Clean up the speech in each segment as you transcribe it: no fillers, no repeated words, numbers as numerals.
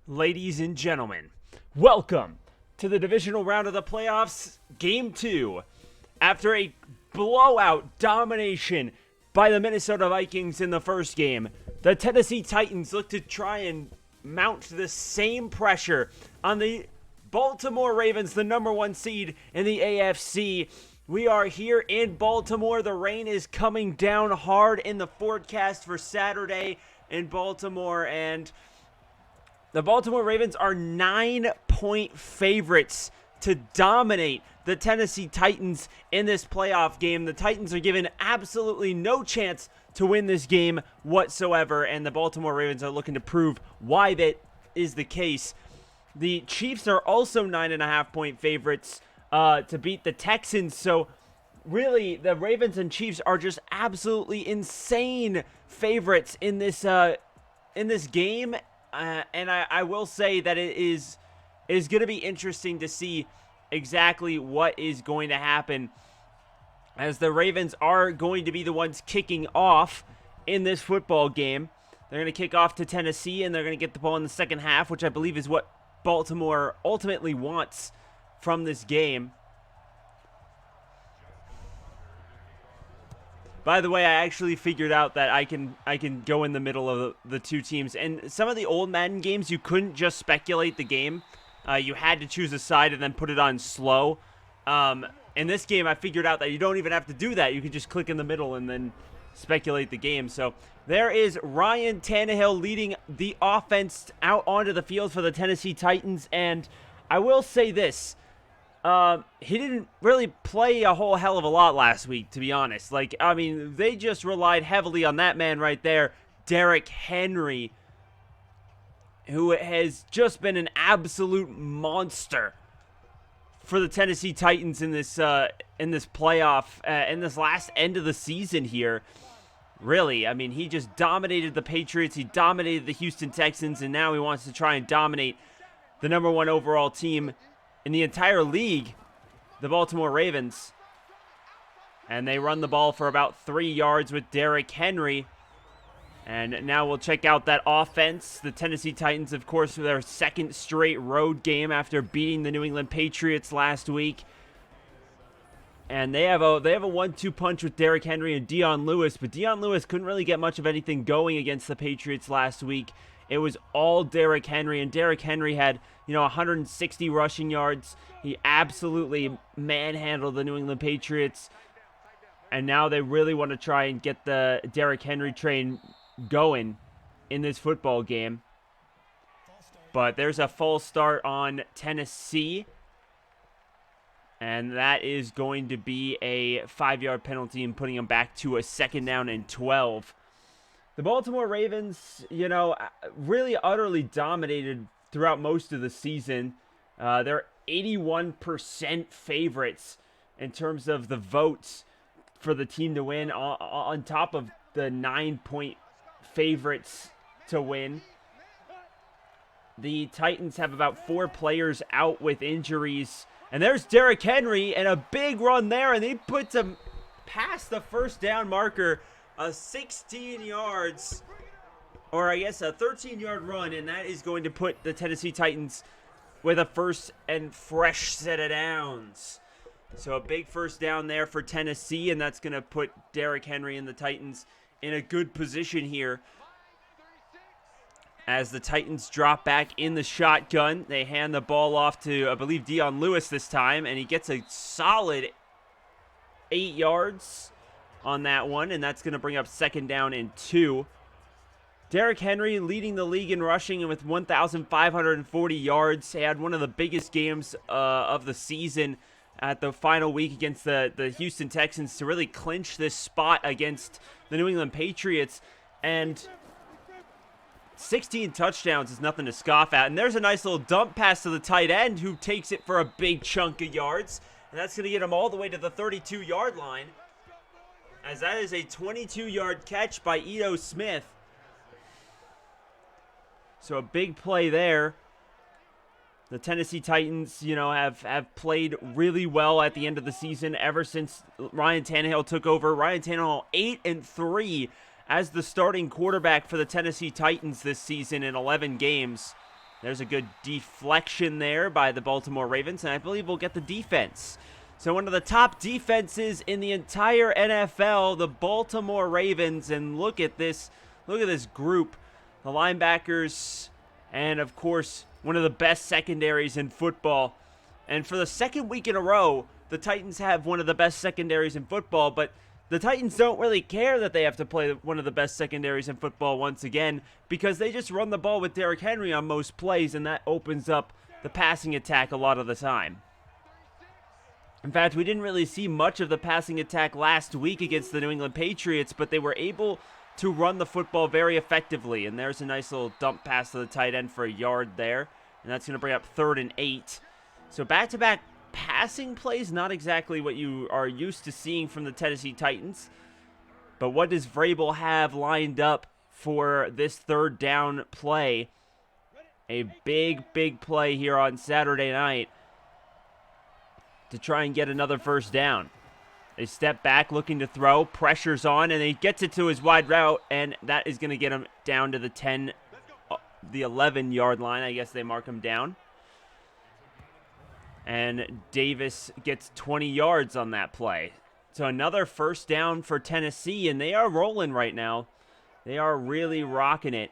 Ladies and gentlemen, welcome to the divisional round of the playoffs, Game 2. After a blowout domination by the Minnesota Vikings in the first game, the Tennessee Titans look to try and mount the same pressure on the Baltimore Ravens, the number one seed in the AFC. We are here in Baltimore. The rain is coming down hard in the forecast for Saturday in Baltimore, and the Baltimore Ravens are 9-point favorites to dominate the Tennessee Titans in this playoff game. The Titans are given absolutely no chance to win this game whatsoever, and the Baltimore Ravens are looking to prove why that is the case. The Chiefs are also 9.5-point favorites to beat the Texans, so really the Ravens and Chiefs are just absolutely insane favorites in this game. And I will say that it is going to be interesting to see exactly what is going to happen, as the Ravens are going to be the ones kicking off in this football game. They're going to kick off to Tennessee, and they're going to get the ball in the second half, which I believe is what Baltimore ultimately wants from this game. By the way, I actually figured out that I can go in the middle of the two teams. And some of the old Madden games, you couldn't just speculate the game. You had to choose a side and then put it on slow. In this game, I figured out that you don't even have to do that. You can just click in the middle and then speculate the game. So there is Ryan Tannehill leading the offense out onto the field for the Tennessee Titans. And I will say this. He didn't really play a whole hell of a lot last week, to be honest. They just relied heavily on that man right there, Derrick Henry, who has just been an absolute monster for the Tennessee Titans in this playoff, in this last end of the season here. Really, I mean, he just dominated the Patriots, he dominated the Houston Texans, and now he wants to try and dominate the number one overall team in the entire league, the Baltimore Ravens. And they run the ball for about 3 yards with Derrick Henry. And now we'll check out that offense. The Tennessee Titans, of course, with their second straight road game after beating the New England Patriots last week. And they have a 1-2 punch with Derrick Henry and Dion Lewis, but Dion Lewis couldn't really get much of anything going against the Patriots last week. It was all Derrick Henry, and Derrick Henry had, 160 rushing yards. He absolutely manhandled the New England Patriots, and now they really want to try and get the Derrick Henry train going in this football game. But there's a false start on Tennessee, and that is going to be a 5-yard penalty and putting them back to a 2nd down and 12. The Baltimore Ravens, really utterly dominated throughout most of the season. They're 81% favorites in terms of the votes for the team to win, on top of the 9-point favorites to win. The Titans have about 4 players out with injuries. And there's Derrick Henry, and a big run there, and he puts him past the first down marker. A 16 yards, or I guess a 13-yard run, and that is going to put the Tennessee Titans with a first and fresh set of downs. So a big first down there for Tennessee, and that's going to put Derrick Henry and the Titans in a good position here. As the Titans drop back in the shotgun, they hand the ball off to, I believe, Dion Lewis this time, and he gets a solid 8 yards on that one, and that's going to bring up 2nd down and 2. Derrick Henry leading the league in rushing and with 1,540 yards. He had one of the biggest games of the season at the final week against the Houston Texans to really clinch this spot against the New England Patriots. And 16 touchdowns is nothing to scoff at. And there's a nice little dump pass to the tight end, who takes it for a big chunk of yards. And that's going to get him all the way to the 32-yard line, as that is a 22-yard catch by Ito Smith. So a big play there. The Tennessee Titans, have played really well at the end of the season ever since Ryan Tannehill took over. Ryan Tannehill 8-3 as the starting quarterback for the Tennessee Titans this season in 11 games. There's a good deflection there by the Baltimore Ravens, and I believe we'll get the defense. So one of the top defenses in the entire NFL, the Baltimore Ravens, and look at this group, the linebackers, and of course, one of the best secondaries in football. And for the second week in a row, the Titans have one of the best secondaries in football, but the Titans don't really care that they have to play one of the best secondaries in football once again, because they just run the ball with Derrick Henry on most plays, and that opens up the passing attack a lot of the time. In fact, we didn't really see much of the passing attack last week against the New England Patriots, but they were able to run the football very effectively. And there's a nice little dump pass to the tight end for a yard there. And that's going to bring up 3rd and 8. So back-to-back passing plays, not exactly what you are used to seeing from the Tennessee Titans. But what does Vrabel have lined up for this 3rd down play? A big, big play here on Saturday night to try and get another 1st down. They step back looking to throw, pressure's on, and he gets it to his wide route, and that is going to get him down to the 11-yard line. I guess they mark him down. And Davis gets 20 yards on that play. So another 1st down for Tennessee, and they are rolling right now. They are really rocking it.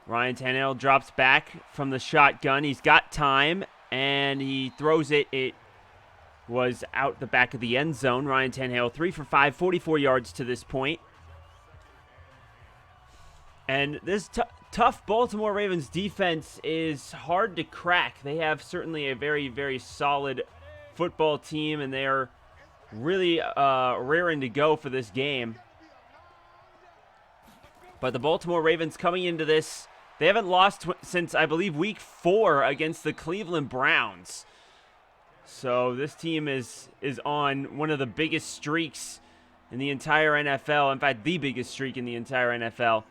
Ryan Tannehill drops back from the shotgun. He's got time, and he throws it. It was out the back of the end zone. Ryan Tannehill, 3 for 5, 44 yards to this point. And this tough Baltimore Ravens defense is hard to crack. They have certainly a very, very solid football team, and they are really raring to go for this game. But the Baltimore Ravens coming into this, they haven't lost since, I believe, week 4 against the Cleveland Browns. So this team is on one of the biggest streaks in the entire NFL. In fact, the biggest streak in the entire NFL.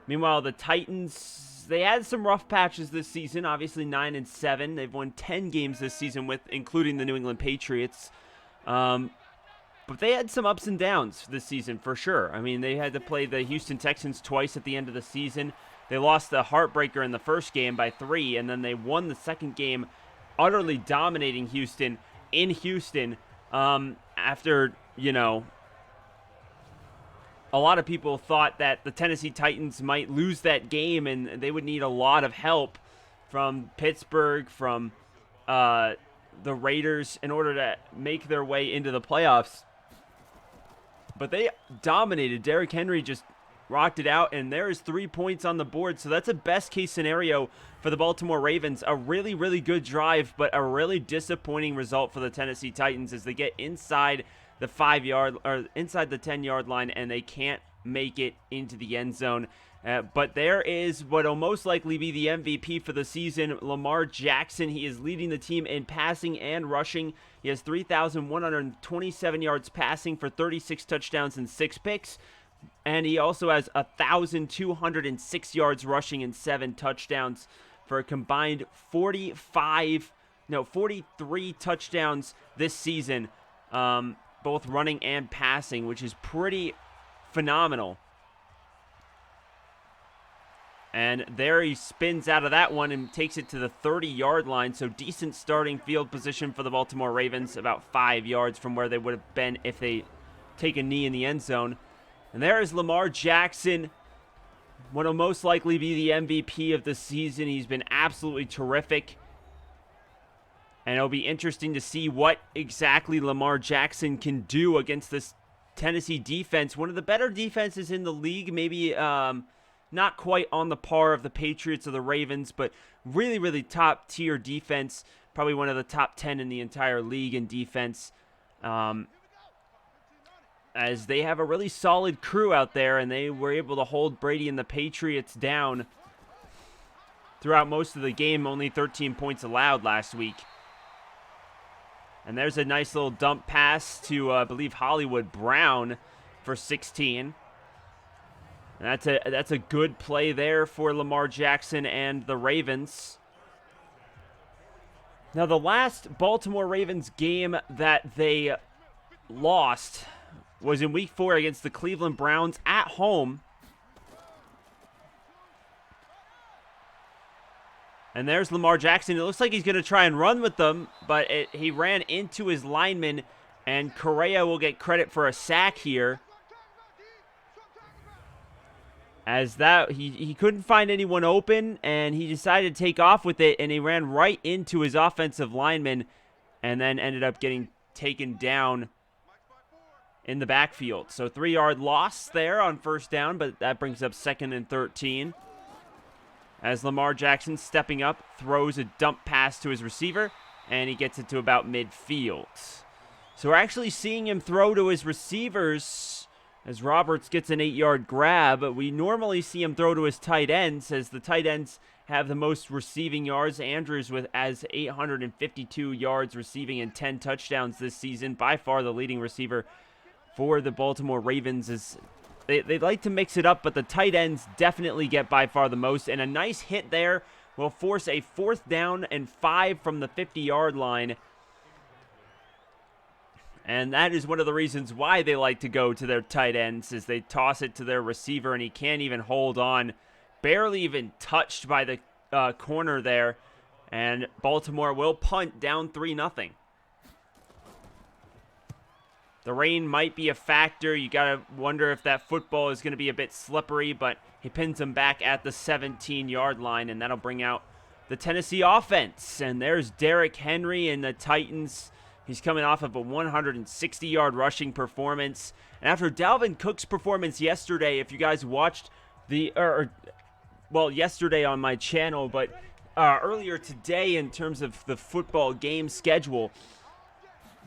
Meanwhile, the Titans, they had some rough patches this season. Obviously, 9-7. They've won 10 games this season, including the New England Patriots. But they had some ups and downs this season, for sure. I mean, they had to play the Houston Texans twice at the end of the season. They lost the heartbreaker in the first game by 3, and then they won the second game, utterly dominating Houston in Houston after, a lot of people thought that the Tennessee Titans might lose that game, and they would need a lot of help from Pittsburgh, from the Raiders, in order to make their way into the playoffs. But they dominated. Derrick Henry just rocked it out, and there is 3 points on the board. So that's a best-case scenario for the Baltimore Ravens. A really, really good drive, but a really disappointing result for the Tennessee Titans as they get inside the 5-yard or inside the 10-yard line, and they can't make it into the end zone. But there is what will most likely be the MVP for the season, Lamar Jackson. He is leading the team in passing and rushing. He has 3,127 yards passing for 36 touchdowns and 6 picks. And he also has 1,206 yards rushing and 7 touchdowns for a combined 43 touchdowns this season, both running and passing, which is pretty phenomenal. And there he spins out of that one and takes it to the 30-yard line. So decent starting field position for the Baltimore Ravens, about 5 yards from where they would have been if they take a knee in the end zone. And there is Lamar Jackson, what will most likely be the MVP of the season. He's been absolutely terrific. And it'll be interesting to see what exactly Lamar Jackson can do against this Tennessee defense. One of the better defenses in the league, maybe not quite on the par of the Patriots or the Ravens, but really, really top-tier defense. Probably one of the top 10 in the entire league in defense. As they have a really solid crew out there, and they were able to hold Brady and the Patriots down throughout most of the game. Only 13 points allowed last week. And there's a nice little dump pass to, I believe, Hollywood Brown for 16. And that's a good play there for Lamar Jackson and the Ravens. Now, the last Baltimore Ravens game that they lost was in Week 4 against the Cleveland Browns at home. And there's Lamar Jackson. It looks like he's going to try and run with them, but he ran into his lineman, and Correa will get credit for a sack here. As that, he couldn't find anyone open, and he decided to take off with it, and he ran right into his offensive lineman, and then ended up getting taken down in the backfield. So 3-yard loss there on first down, but that brings up 2nd and 13. As Lamar Jackson, stepping up, throws a dump pass to his receiver, and he gets it to about midfield. So we're actually seeing him throw to his receivers as Roberts gets an 8-yard grab. We normally see him throw to his tight ends, as the tight ends have the most receiving yards. Andrews has 852 yards receiving and 10 touchdowns this season. By far the leading receiver for the Baltimore Ravens. They like to mix it up, but the tight ends definitely get by far the most. And a nice hit there will force a 4th down and 5 from the 50-yard line. And that is one of the reasons why they like to go to their tight ends, is they toss it to their receiver, and he can't even hold on. Barely even touched by the corner there. And Baltimore will punt down 3-0. The rain might be a factor. You got to wonder if that football is going to be a bit slippery, but he pins him back at the 17-yard line, and that'll bring out the Tennessee offense. And there's Derrick Henry and the Titans. He's coming off of a 160-yard rushing performance. And after Dalvin Cook's performance yesterday, if you guys watched yesterday on my channel, but earlier today in terms of the football game schedule,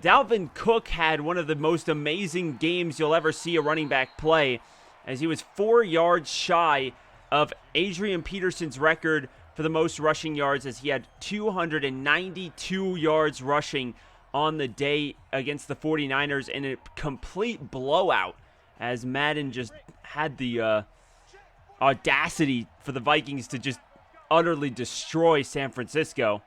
Dalvin Cook had one of the most amazing games you'll ever see a running back play, as he was 4 yards shy of Adrian Peterson's record for the most rushing yards, as he had 292 yards rushing on the day against the 49ers in a complete blowout, as Madden just had the audacity for the Vikings to just utterly destroy San Francisco.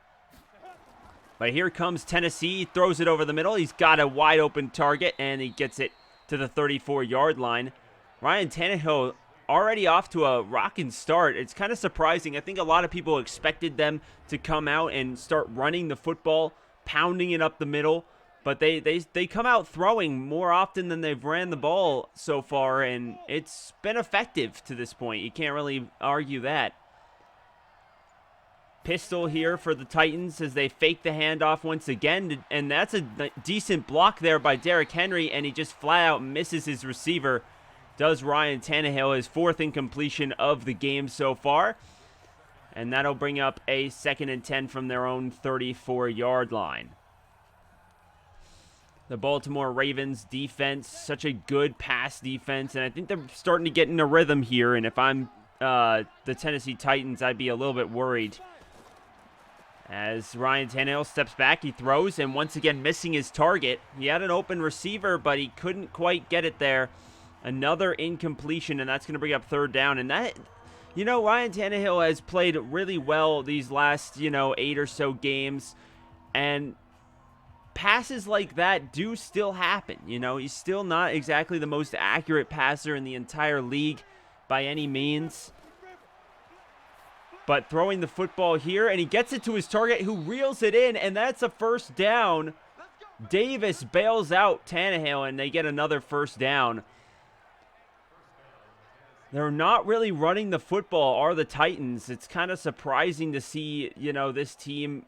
But here comes Tennessee. He throws it over the middle. He's got a wide open target, and he gets it to the 34-yard line. Ryan Tannehill already off to a rocking start. It's kind of surprising. I think a lot of people expected them to come out and start running the football, pounding it up the middle, but they come out throwing more often than they've ran the ball so far, and it's been effective to this point. You can't really argue that. Pistol here for the Titans as they fake the handoff once again, and that's a decent block there by Derrick Henry, and he just flat out misses his receiver. Does Ryan Tannehill, his 4th incompletion of the game so far. And that'll bring up a 2nd and 10 from their own 34-yard line. The Baltimore Ravens defense, such a good pass defense, and I think they're starting to get in a rhythm here, and if I'm the Tennessee Titans, I'd be a little bit worried. As Ryan Tannehill steps back, he throws, and once again missing his target. He had an open receiver, but he couldn't quite get it there. Another incompletion, and that's going to bring up 3rd down, and that... You know, Ryan Tannehill has played really well these last, 8 or so games, and passes like that do still happen. He's still not exactly the most accurate passer in the entire league by any means. But throwing the football here, and he gets it to his target, who reels it in, and that's a 1st down. Davis bails out Tannehill, and they get another 1st down. They're not really running the football, are the Titans. It's kind of surprising to see, this team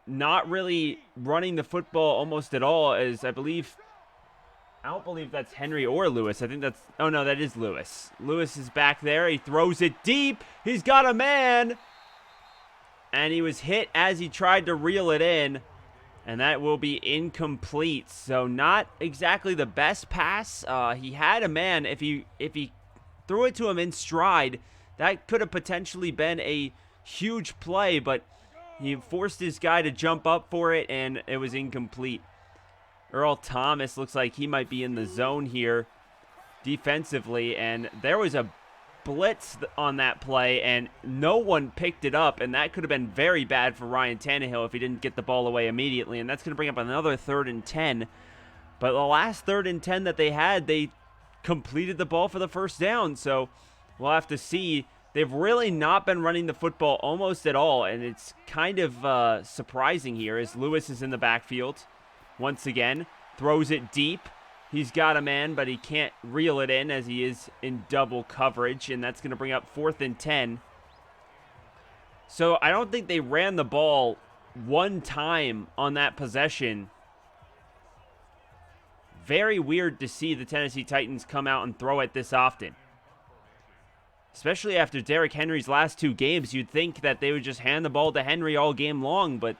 not really running the football almost at all, as I don't believe that's Henry or Lewis. I think that's, oh no, that is Lewis. Lewis is back there. He throws it deep. He's got a man. And he was hit as he tried to reel it in. And that will be incomplete. So not exactly the best pass. He had a man. If he threw it to him in stride, that could have potentially been a huge play, but he forced his guy to jump up for it, and it was incomplete. Earl Thomas looks like he might be in the zone here defensively, and there was a blitz on that play, and no one picked it up, and that could have been very bad for Ryan Tannehill if he didn't get the ball away immediately, and that's going to bring up another 3rd and 10 But the last 3rd and 10 that they had, they completed the ball for the first down. So we'll have to see. They've really not been running the football almost at all, and it's kind of surprising here as Lewis is in the backfield once again. Throws it deep. He's got a man, but he can't reel it in as he is in double coverage, and that's going to bring up 4th and 10. So I don't think they ran the ball one time on that possession. Very weird to see the Tennessee Titans come out and throw it this often. Especially after Derrick Henry's last 2 games, you'd think that they would just hand the ball to Henry all game long, but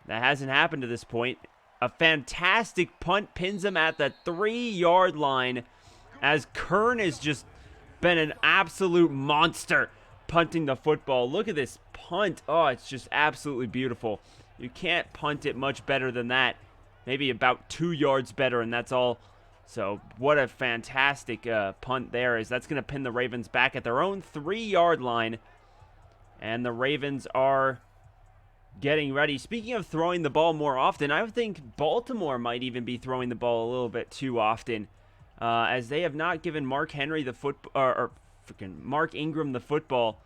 that hasn't happened to this point. A fantastic punt pins him at the 3-yard line as Kern has just been an absolute monster punting the football. Look at this punt. Oh, it's just absolutely beautiful. You can't punt it much better than that. Maybe about 2 yards better, and that's all. So what a fantastic punt there is. That's going to pin the Ravens back at their own 3-yard line. And the Ravens are getting ready. Speaking of throwing the ball more often, I would think Baltimore might even be throwing the ball a little bit too often, as they have not given Mark Henry the freaking Mark Ingram the football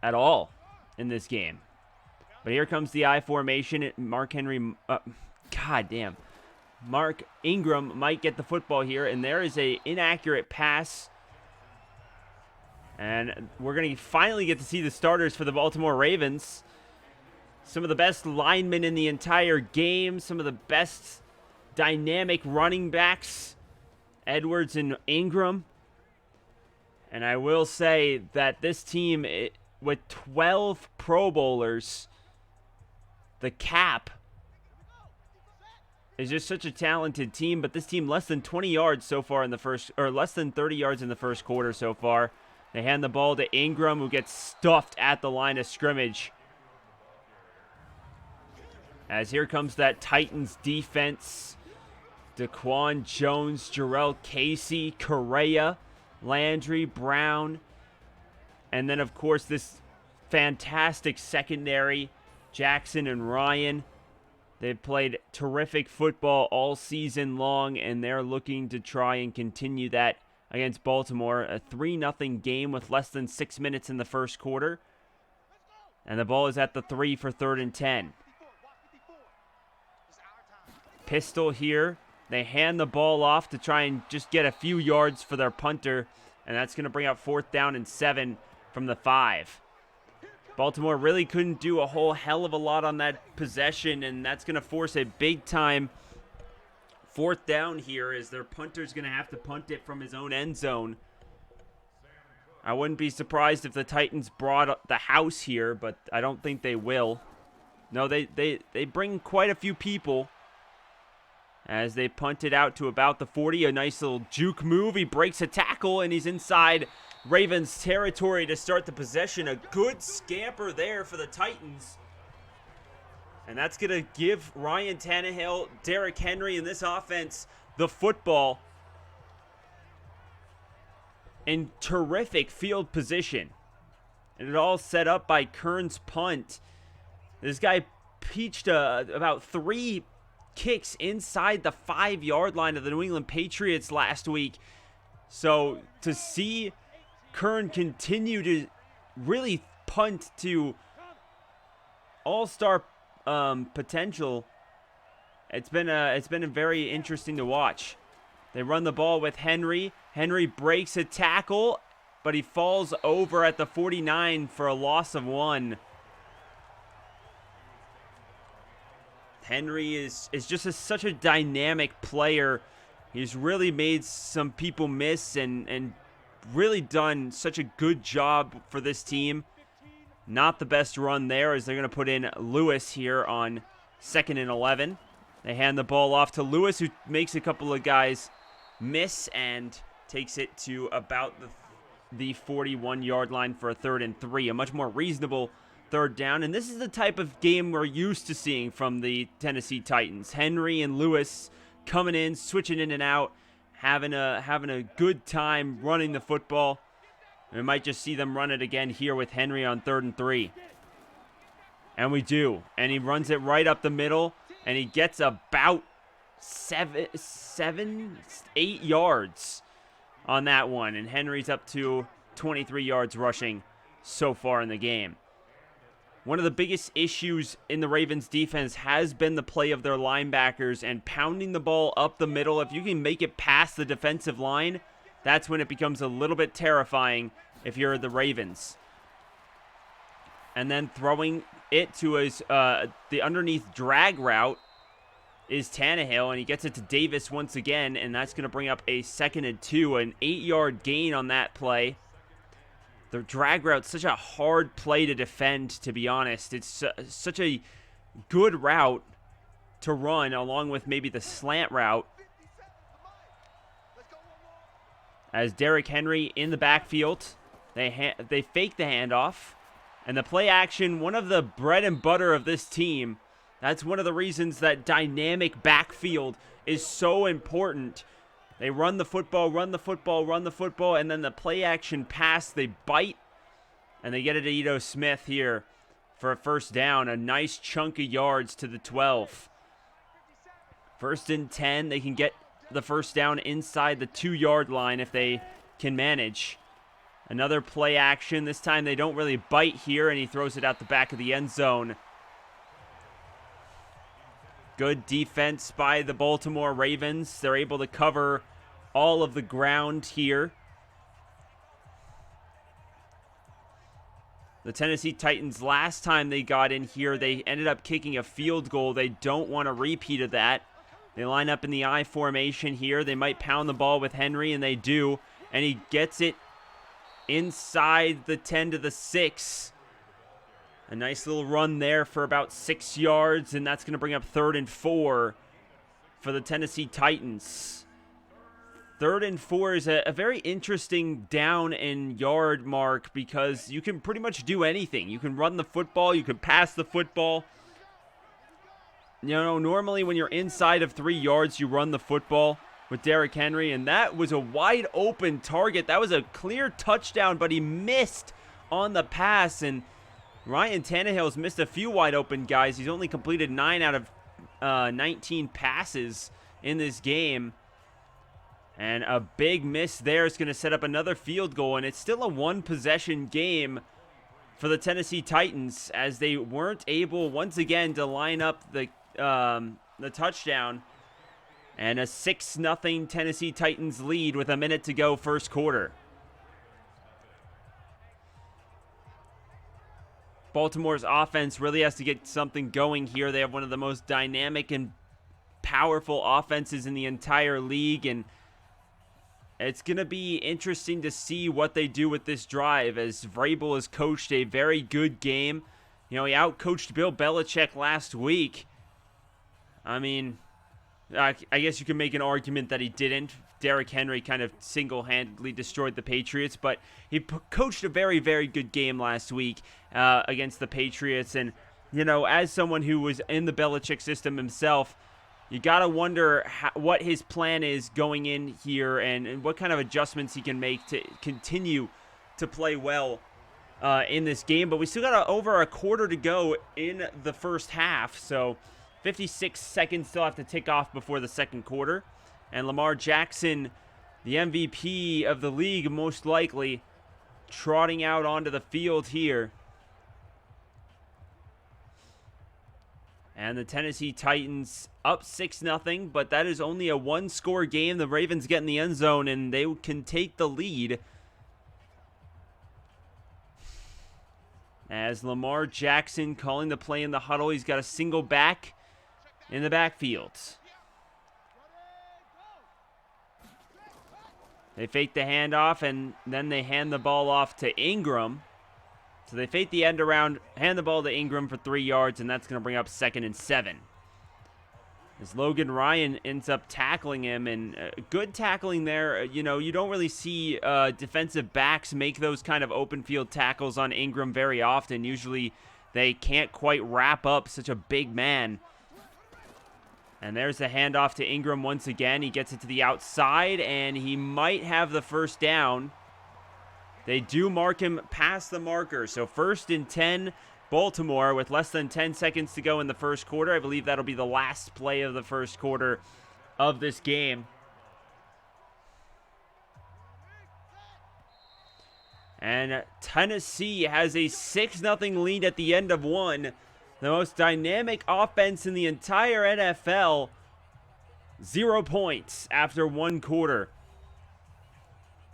at all in this game. But here comes the I formation. Mark Ingram might get the football here, and there is a inaccurate pass. And we're going to finally get to see the starters for the Baltimore Ravens. Some of the best linemen in the entire game. Some of the best dynamic running backs. Edwards and Ingram. And I will say that this team, with 12 Pro Bowlers, the cap is just such a talented team. But this team less than 20 yards so far in the first, or less than 30 yards in the first quarter so far. They hand the ball to Ingram, who gets stuffed at the line of scrimmage. As here comes that Titans defense. Daquan Jones, Jarrell Casey, Correa, Landry, Brown. And then, of course, this fantastic secondary, Jackson and Ryan. They've played terrific football all season long, and they're looking to try and continue that against Baltimore. A 3-0 game with less than 6 minutes in the first quarter. And the ball is at the 3 for 3rd and 10. Pistol here. They hand the ball off to try and just get a few yards for their punter. And that's going to bring up 4th down and 7 from the 5. Baltimore really couldn't do a whole hell of a lot on that possession. And that's going to force a big-time 4th down here, as their punter's going to have to punt it from his own end zone. I wouldn't be surprised if the Titans brought the house here, but I don't think they will. No, they bring quite a few people as they punt it out to about the 40. A nice little juke move. He breaks a tackle, and he's inside Ravens territory to start the possession. A good scamper there for the Titans. And that's going to give Ryan Tannehill, Derrick Henry, and this offense the football in terrific field position. And it all set up by Kern's punt. This guy peached about 3 kicks inside the 5-yard line of the New England Patriots last week. So to see Kern continue to really punt to all-star potential, it's been very interesting to watch. They run the ball with Henry. Henry breaks a tackle, but he falls over at the 49 for a loss of 1. Henry is just such a dynamic player. He's really made some people miss and really done such a good job for this team. Not the best run there, as they're going to put in Lewis here on 2nd and 11. They hand the ball off to Lewis, who makes a couple of guys miss and takes it to about the 41-yard line for a 3rd and 3. A much more reasonable 3rd down. And this is the type of game we're used to seeing from the Tennessee Titans. Henry and Lewis coming in, switching in and out, having a good time running the football. We might just see them run it again here with Henry on 3rd and 3. And we do. And he runs it right up the middle. And he gets about 8 yards on that one. And Henry's up to 23 yards rushing so far in the game. One of the biggest issues in the Ravens defense has been the play of their linebackers and pounding the ball up the middle. If you can make it past the defensive line, that's when it becomes a little bit terrifying if you're the Ravens. And then throwing it to his the underneath drag route is Tannehill, and he gets it to Davis once again, and that's going to bring up a 2nd and 2, an 8-yard gain on that play. The drag route's such a hard play to defend, to be honest. It's such a good route to run, along with maybe the slant route. As Derrick Henry in the backfield, they fake the handoff. And the play action, one of the bread and butter of this team. That's one of the reasons that dynamic backfield is so important. They run the football, run the football, run the football, and then the play action pass, they bite, and they get it to Ito Smith here for a first down. A nice chunk of yards to the 12. 1st and 10, they can get the first down inside the 2-yard line if they can manage. Another play action. This time they don't really bite here, and he throws it out the back of the end zone. Good defense by the Baltimore Ravens. They're able to cover all of the ground here. The Tennessee Titans, last time they got in here, they ended up kicking a field goal. They don't want a repeat of that. They line up in the I formation here. They might pound the ball with Henry, and they do. And he gets it inside the 10 to the 6. A nice little run there for about 6 yards, and that's going to bring up 3rd and 4 for the Tennessee Titans. 3rd and 4 is a very interesting down and yard mark because you can pretty much do anything. You can run the football, you can pass the football. You know, normally when you're inside of 3 yards, you run the football with Derrick Henry, and that was a wide open target. That was a clear touchdown, but he missed on the pass, and Ryan Tannehill's missed a few wide open guys. He's only completed 9 out of 19 passes in this game. And a big miss there is going to set up another field goal, and it's still a one-possession game for the Tennessee Titans as they weren't able, once again, to line up the touchdown. And a 6-0 Tennessee Titans lead with a minute to go first quarter. Baltimore's offense really has to get something going here. They have one of the most dynamic and powerful offenses in the entire league, and it's going to be interesting to see what they do with this drive as Vrabel has coached a very good game. You know, he outcoached Bill Belichick last week. I mean, I guess you can make an argument that he didn't. Derrick Henry kind of single-handedly destroyed the Patriots, but he coached a very, very good game last week against the Patriots. And, you know, as someone who was in the Belichick system himself, you got to wonder what his plan is going in here and what kind of adjustments he can make to continue to play well in this game. But we still got over a quarter to go in the first half, so 56 seconds still have to tick off before the second quarter. And Lamar Jackson, the MVP of the league, most likely, trotting out onto the field here. And the Tennessee Titans up 6-0, but that is only a one-score game. The Ravens get in the end zone, and they can take the lead. As Lamar Jackson calling the play in the huddle, he's got a single back in the backfield. They fake the handoff, and then they hand the ball off to Ingram. So they fake the end around, hand the ball to Ingram for 3 yards, and that's going to bring up 2nd and 7. As Logan Ryan ends up tackling him, and good tackling there. You know, you don't really see defensive backs make those kind of open field tackles on Ingram very often. Usually they can't quite wrap up such a big man. And there's the handoff to Ingram once again. He gets it to the outside, and he might have the first down. They do mark him past the marker. So 1st and 10 Baltimore with less than 10 seconds to go in the first quarter. I believe that'll be the last play of the first quarter of this game. And Tennessee has a 6-0 lead at the end of one. The most dynamic offense in the entire NFL. 0 points after one quarter.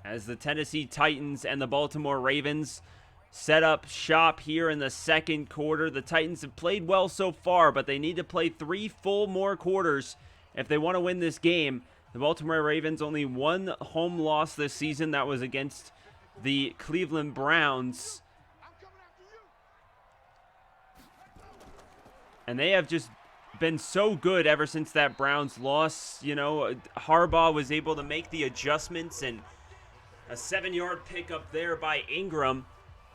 As the Tennessee Titans and the Baltimore Ravens set up shop here in the second quarter. The Titans have played well so far, but they need to play 3 full more quarters if they want to win this game. The Baltimore Ravens only one home loss this season. That was against the Cleveland Browns. And they have just been so good ever since that Browns loss. You know, Harbaugh was able to make the adjustments, and a 7-yard pickup there by Ingram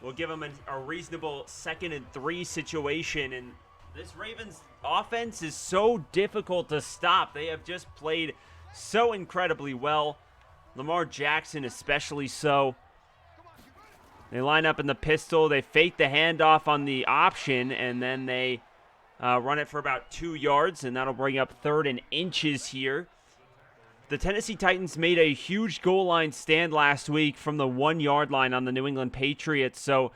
will give him a reasonable 2nd and 3 situation. And this Ravens offense is so difficult to stop. They have just played so incredibly well. Lamar Jackson especially so. They line up in the pistol. They fake the handoff on the option, and then they run it for about 2 yards, and that'll bring up 3rd and inches here. The Tennessee Titans made a huge goal line stand last week from the 1-yard line on the New England Patriots, so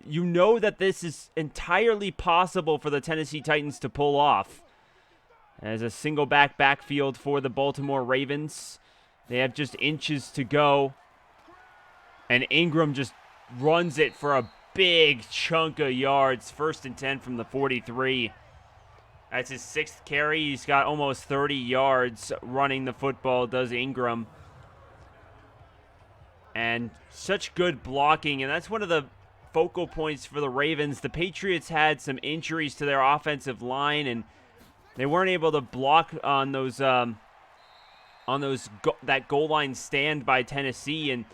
you know that this is entirely possible for the Tennessee Titans to pull off. As a single backfield for the Baltimore Ravens. They have just inches to go, and Ingram just runs it for a big chunk of yards. 1st and 10 from the 43. That's his 6th carry. He's got almost 30 yards running the football, does Ingram. And such good blocking, and that's one of the focal points for the Ravens. The Patriots had some injuries to their offensive line, and they weren't able to block on those that goal line stand by Tennessee, and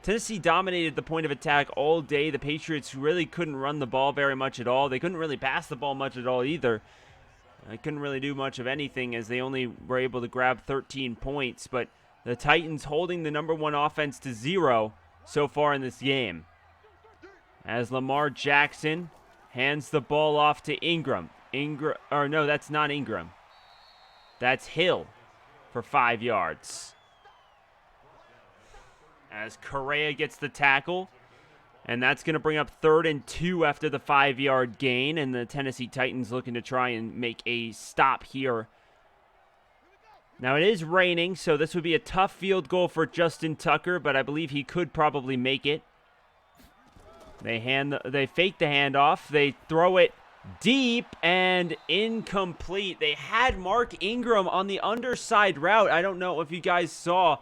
Tennessee dominated the point of attack all day. The Patriots really couldn't run the ball very much at all. They couldn't really pass the ball much at all either. They couldn't really do much of anything, as they only were able to grab 13 points. But the Titans holding the #1 offense to 0 so far in this game. As Lamar Jackson hands the ball off to Ingram. No, that's not Ingram. That's Hill for 5 yards. As Correa gets the tackle. And that's going to bring up 3rd and 2 after the 5-yard gain. And the Tennessee Titans looking to try and make a stop here. Now, it is raining, so this would be a tough field goal for Justin Tucker, but I believe he could probably make it. They fake the handoff. They throw it deep and incomplete. They had Mark Ingram on the underside route. I don't know if you guys saw,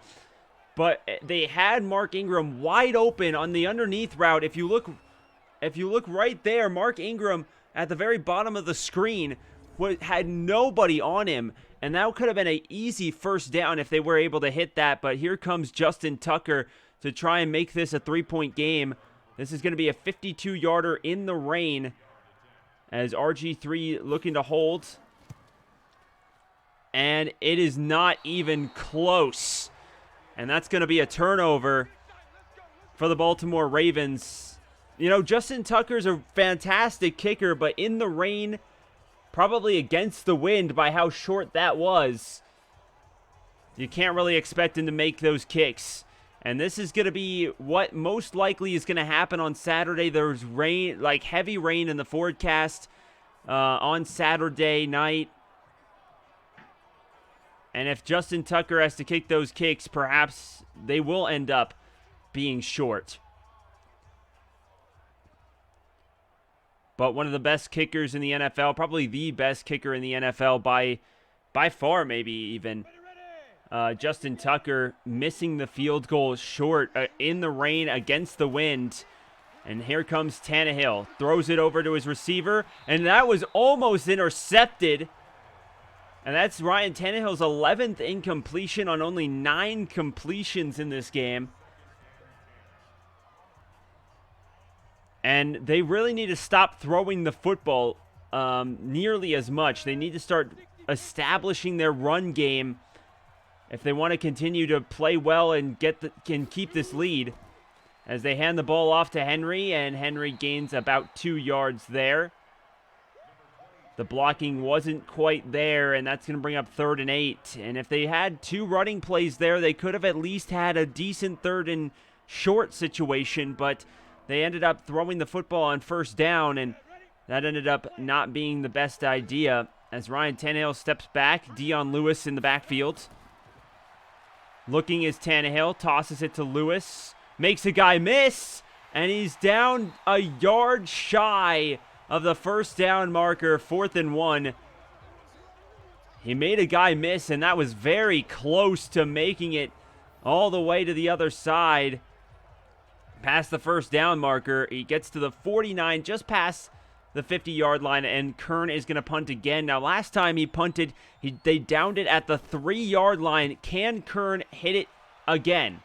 but they had Mark Ingram wide open on the underneath route. If you look right there, Mark Ingram at the very bottom of the screen had nobody on him, and that could have been an easy first down if they were able to hit that. But here comes Justin Tucker to try and make this a 3-point game. This is going to be a 52-yarder in the rain, as RG3 looking to hold. And it is not even close. And that's going to be a turnover for the Baltimore Ravens. You know, Justin Tucker's a fantastic kicker, but in the rain, probably against the wind by how short that was, you can't really expect him to make those kicks. And this is going to be what most likely is going to happen on Saturday. There's rain, like heavy rain in the forecast on Saturday night. And if Justin Tucker has to kick those kicks, perhaps they will end up being short. But one of the best kickers in the NFL, probably the best kicker in the NFL by far, maybe even. Justin Tucker missing the field goal short in the rain against the wind. And here comes Tannehill. Throws it over to his receiver. And that was almost intercepted. And that's Ryan Tannehill's 11th incompletion on only 9 completions in this game. And they really need to stop throwing the football nearly as much. They need to start establishing their run game if they want to continue to play well and can keep this lead. as they hand the ball off to Henry, and Henry gains about 2 yards there. The blocking wasn't quite there, and that's going to bring up 3rd and 8. And if they had 2 running plays there, they could have at least had a decent 3rd and short situation, but they ended up throwing the football on 1st down, and that ended up not being the best idea. As Ryan Tannehill steps back, Dion Lewis in the backfield. Looking is Tannehill, tosses it to Lewis, makes a guy miss, and he's down a yard shy of the 1st down marker, 4th and 1. He made a guy miss, and that was very close to making it all the way to the other side. Past the 1st down marker, he gets to the 49, just past the 50-yard line, and Kern is going to punt again. Now, last time he punted, they downed it at the 3-yard line. Can Kern hit it again?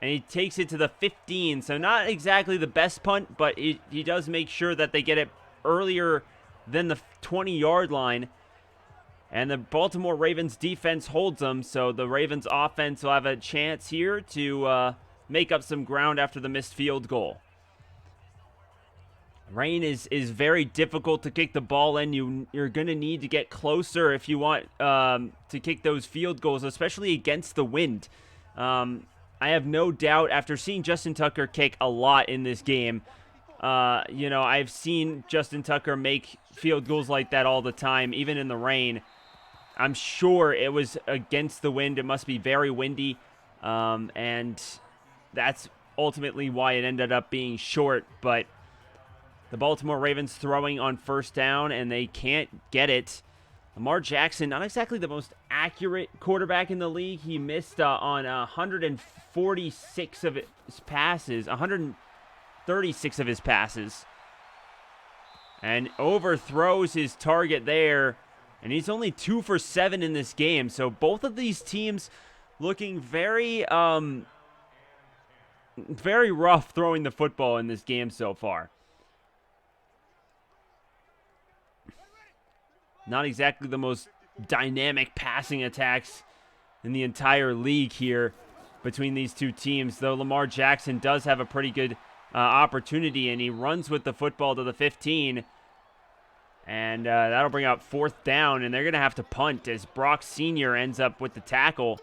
And he takes it to the 15, so not exactly the best punt, but he does make sure that they get it earlier than the 20-yard line. And the Baltimore Ravens defense holds them, so the Ravens offense will have a chance here to make up some ground after the missed field goal. Rain is very difficult to kick the ball in. You're going to need to get closer if you want to kick those field goals, especially against the wind. I have no doubt, after seeing Justin Tucker kick a lot in this game, I've seen Justin Tucker make field goals like that all the time, even in the rain. I'm sure it was against the wind. It must be very windy, and that's ultimately why it ended up being short. But the Baltimore Ravens throwing on 1st down, and they can't get it. Lamar Jackson, not exactly the most accurate quarterback in the league. He missed on 146 of his passes, 136 of his passes, and overthrows his target there. And he's only 2 for 7 in this game. So both of these teams looking very, very rough throwing the football in this game so far. Not exactly the most dynamic passing attacks in the entire league here between these two teams, though Lamar Jackson does have a pretty good opportunity, and he runs with the football to the 15. And that'll bring up 4th down, and they're going to have to punt as Brock Sr. ends up with the tackle.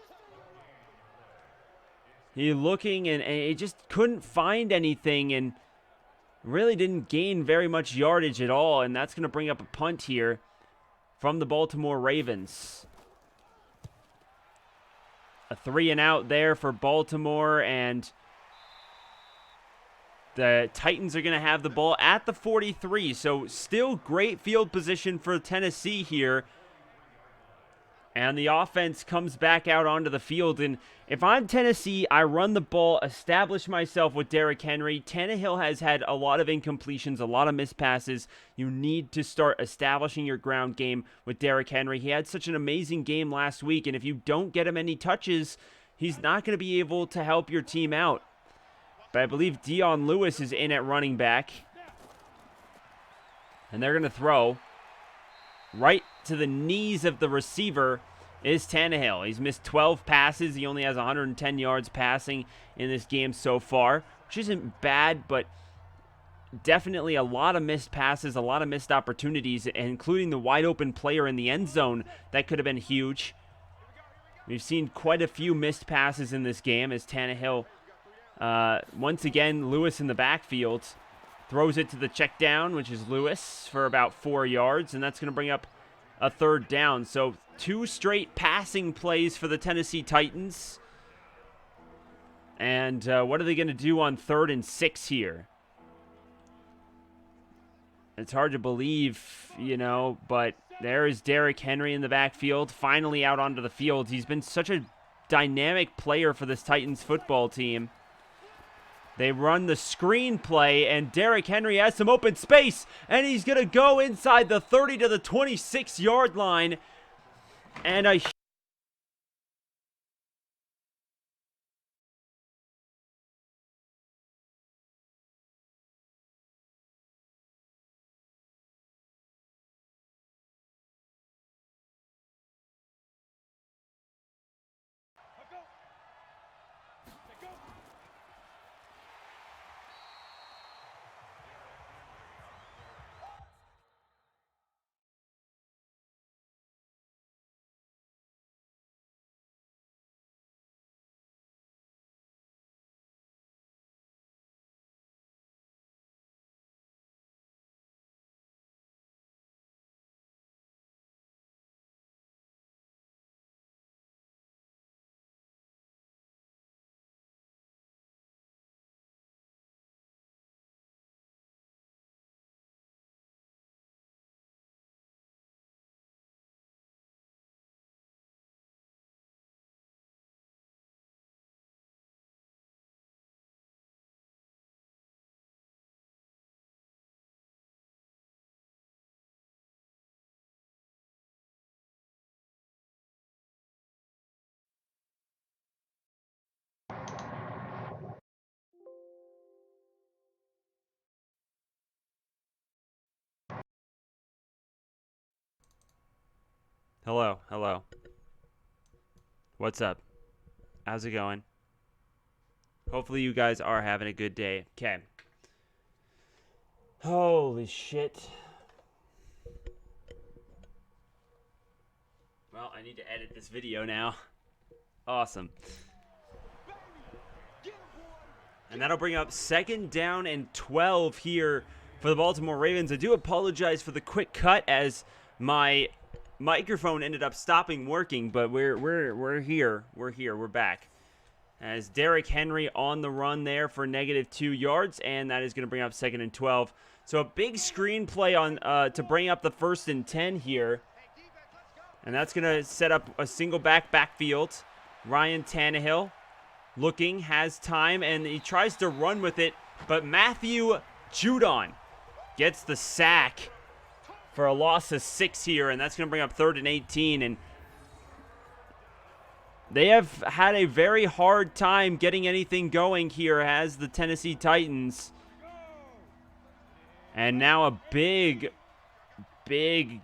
He looking, and he just couldn't find anything, and really didn't gain very much yardage at all, and that's going to bring up a punt here from the Baltimore Ravens. A 3-and-out there for Baltimore, and the Titans are going to have the ball at the 43, so still great field position for Tennessee here. And the offense comes back out onto the field, and if I'm Tennessee, I run the ball, establish myself with Derrick Henry. Tannehill has had a lot of incompletions, a lot of missed passes. You need to start establishing your ground game with Derrick Henry. He had such an amazing game last week, and if you don't get him any touches, he's not going to be able to help your team out. But I believe Dion Lewis is in at running back. And they're going to throw. Right to the knees of the receiver is Tannehill. He's missed 12 passes. He only has 110 yards passing in this game so far, which isn't bad, but definitely a lot of missed passes, a lot of missed opportunities, including the wide open player in the end zone that could have been huge. We've seen quite a few missed passes in this game as Tannehill, once again, Lewis in the backfield, throws it to the check down, which is Lewis, for about 4 yards, and that's going to bring up a 3rd down. So 2 straight passing plays for the Tennessee Titans. And what are they going to do on 3rd and 6 here? It's hard to believe, but there is Derrick Henry in the backfield, finally out onto the field. He's been such a dynamic player for this Titans football team. They run the screen play, and Derrick Henry has some open space, and he's going to go inside the 30 to the 26-yard line. And a Hello, hello. What's up? How's it going? Hopefully you guys are having a good day. Okay. Holy shit. Well, I need to edit this video now. Awesome. And that'll bring up 2nd down and 12 here for the Baltimore Ravens. I do apologize for the quick cut as my microphone ended up stopping working, but we're here. We're back. As Derrick Henry on the run there for -2 yards, and that is going to bring up 2nd and 12. So a big screen play on to bring up the 1st and 10 here. And that's going to set up a single backfield. Ryan Tannehill looking, has time, and he tries to run with it, but Matthew Judon gets the sack for a loss of 6 here, and that's going to bring up 3rd and 18. And they have had a very hard time getting anything going here as the Tennessee Titans. And now a big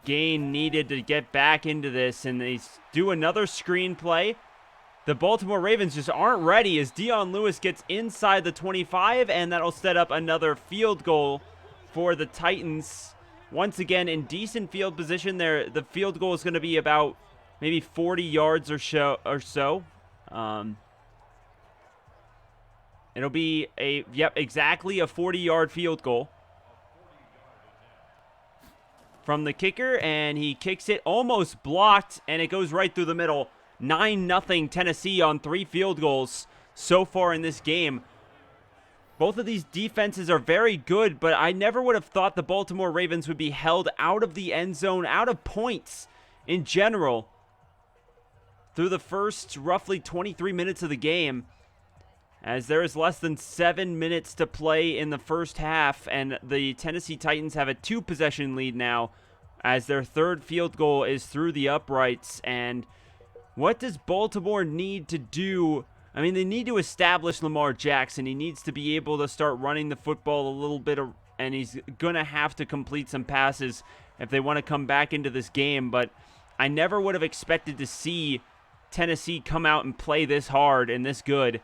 gain needed to get back into this, and they do another screen play. The Baltimore Ravens just aren't ready as Dion Lewis gets inside the 25, and that'll set up another field goal for the Titans. Once again, in decent field position there. The field goal is going to be about maybe 40 yards or so. It'll be exactly a 40-yard field goal from the kicker, and he kicks it almost blocked, and it goes right through the middle. 9-0 Tennessee on 3 field goals so far in this game. Both of these defenses are very good, but I never would have thought the Baltimore Ravens would be held out of the end zone, out of points in general, through the first roughly 23 minutes of the game, as there is less than 7 minutes to play in the first half, and the Tennessee Titans have a 2-possession lead now, as their 3rd field goal is through the uprights. And what does Baltimore need to do? I mean, they need to establish Lamar Jackson. He needs to be able to start running the football a little bit, and he's going to have to complete some passes if they want to come back into this game. But I never would have expected to see Tennessee come out and play this hard and this good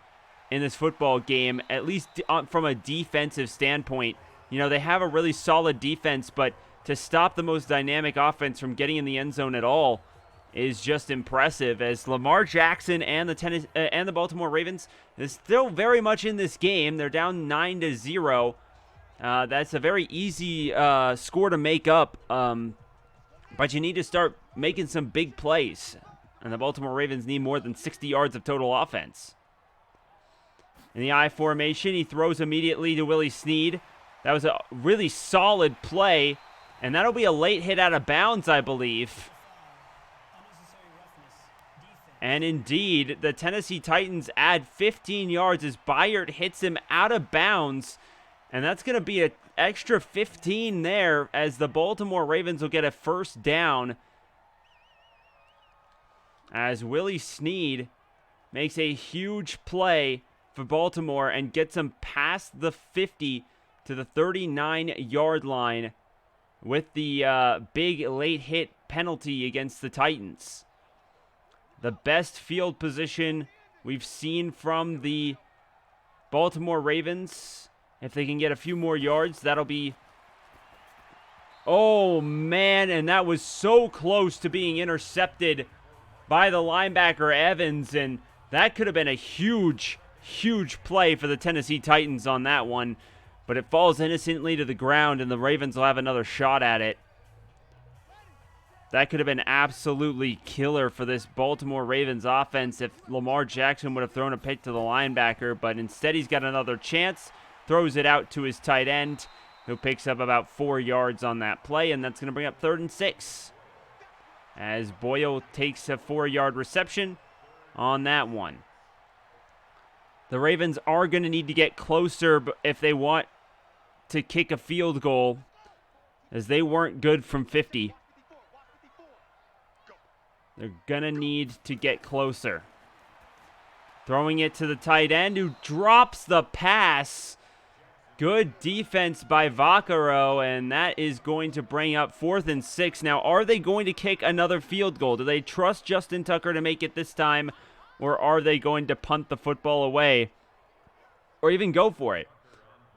in this football game, at least from a defensive standpoint. You know, they have a really solid defense, but to stop the most dynamic offense from getting in the end zone at all is just impressive, as Lamar Jackson and the Baltimore Ravens is still very much in this game. They're down 9-0. That's a very easy score to make up, but you need to start making some big plays, and the Baltimore Ravens need more than 60 yards of total offense. In the I formation, he throws immediately to Willie Snead. That was a really solid play, and that'll be a late hit out of bounds, I believe. And indeed, the Tennessee Titans add 15 yards as Byard hits him out of bounds, and that's going to be an extra 15 there, as the Baltimore Ravens will get a 1st down, as Willie Snead makes a huge play for Baltimore and gets them past the 50 to the 39-yard line with the big late hit penalty against the Titans. The best field position we've seen from the Baltimore Ravens. If they can get a few more yards, that'll be... Oh, man, and that was so close to being intercepted by the linebacker Evans, and that could have been a huge play for the Tennessee Titans on that one, but it falls innocently to the ground, and the Ravens will have another shot at it. That could have been absolutely killer for this Baltimore Ravens offense if Lamar Jackson would have thrown a pick to the linebacker, but instead he's got another chance, throws it out to his tight end, who picks up about 4 yards on that play, and that's going to bring up 3rd and 6. As Boyle takes a 4-yard reception on that one. The Ravens are going to need to get closer if they want to kick a field goal, as they weren't good from 50. They're going to need to get closer. Throwing it to the tight end, who drops the pass. Good defense by Vaccaro, and that is going to bring up 4th and 6. Now, are they going to kick another field goal? Do they trust Justin Tucker to make it this time, or are they going to punt the football away, or even go for it?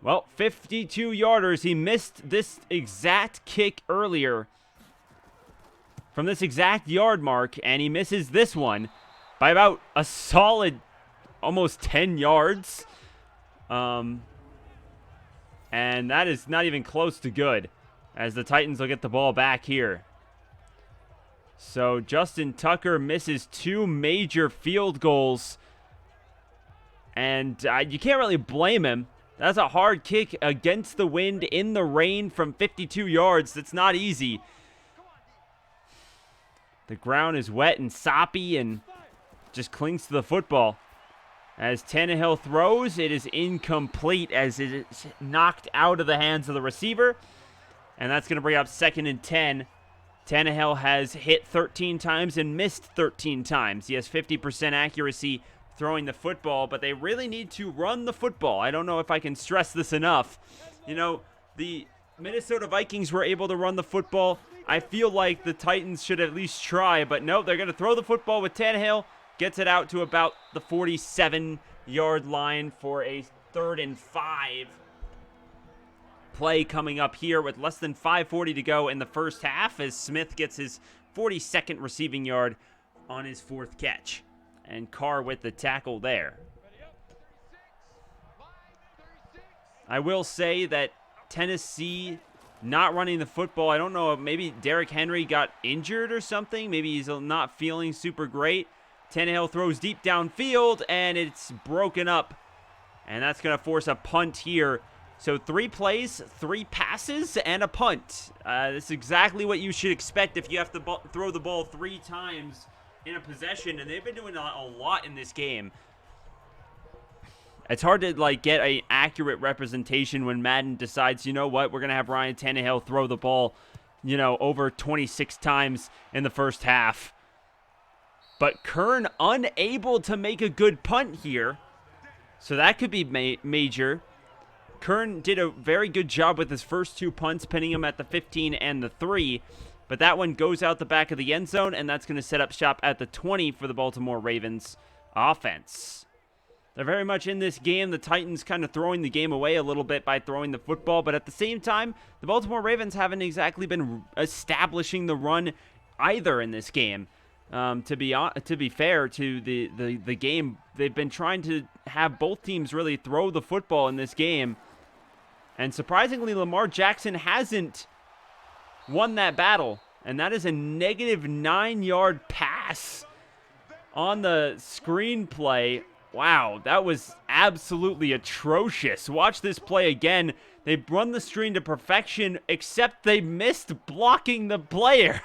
Well, 52-yarders. He missed this exact kick earlier from this exact yard mark, and he misses this one by about a solid almost 10 yards. And that is not even close to good, as the Titans will get the ball back here. So Justin Tucker misses 2 major field goals, and you can't really blame him. That's a hard kick against the wind in the rain from 52 yards. That's not easy. The ground is wet and soppy and just clings to the football. As Tannehill throws, it is incomplete as it is knocked out of the hands of the receiver. And that's going to bring up 2nd and 10. Tannehill has hit 13 times and missed 13 times. He has 50% accuracy throwing the football, but they really need to run the football. I don't know if I can stress this enough. You know, the Minnesota Vikings were able to run the football. I feel like the Titans should at least try, but no, they're going to throw the football with Tannehill. Gets it out to about the 47-yard line for a 3rd and 5 play coming up here with less than 5:40 to go in the first half, as Smith gets his 42nd receiving yard on his 4th catch. And Carr with the tackle there. I will say that Tennessee not running the football, I don't know, maybe Derrick Henry got injured or something. Maybe he's not feeling super great. Tannehill throws deep downfield, and it's broken up. And that's going to force a punt here. So 3 plays, 3 passes, and a punt. This is exactly what you should expect if you have to throw the ball 3 times in a possession. And they've been doing a lot in this game. It's hard to get an accurate representation when Madden decides, you know what, we're going to have Ryan Tannehill throw the ball, over 26 times in the first half. But Kern unable to make a good punt here. So that could be major. Kern did a very good job with his first 2 punts, pinning him at the 15 and the 3. But that one goes out the back of the end zone, and that's going to set up shop at the 20 for the Baltimore Ravens offense. They're very much in this game. The Titans kind of throwing the game away a little bit by throwing the football. But at the same time, the Baltimore Ravens haven't exactly been establishing the run either in this game. To be fair to the game, they've been trying to have both teams really throw the football in this game. And surprisingly, Lamar Jackson hasn't won that battle. And that is a negative 9-yard pass on the screenplay. Wow, that was absolutely atrocious. Watch this play again. They run the screen to perfection, except they missed blocking the player.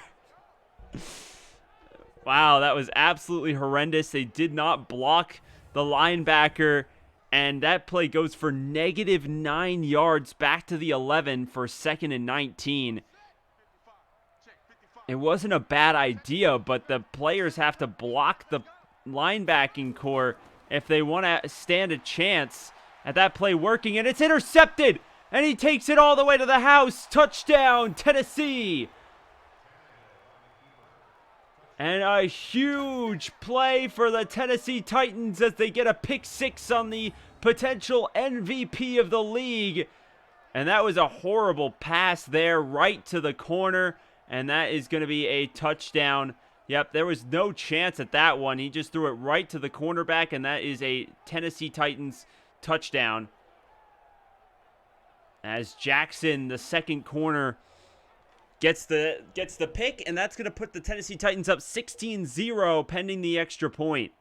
Wow, that was absolutely horrendous. They did not block the linebacker, and that play goes for negative 9 yards back to the 11 for 2nd and 19. It wasn't a bad idea, but the players have to block the linebacking core if they want to stand a chance at that play working, and it's intercepted, and he takes it all the way to the house. Touchdown, Tennessee. And a huge play for the Tennessee Titans as they get a pick 6 on the potential MVP of the league. And that was a horrible pass there right to the corner. And that is going to be a touchdown. Yep, there was no chance at that one. He just threw it right to the cornerback, and that is a Tennessee Titans touchdown. As Jackson, the second corner, gets the pick, and that's going to put the Tennessee Titans up 16-0 pending the extra point.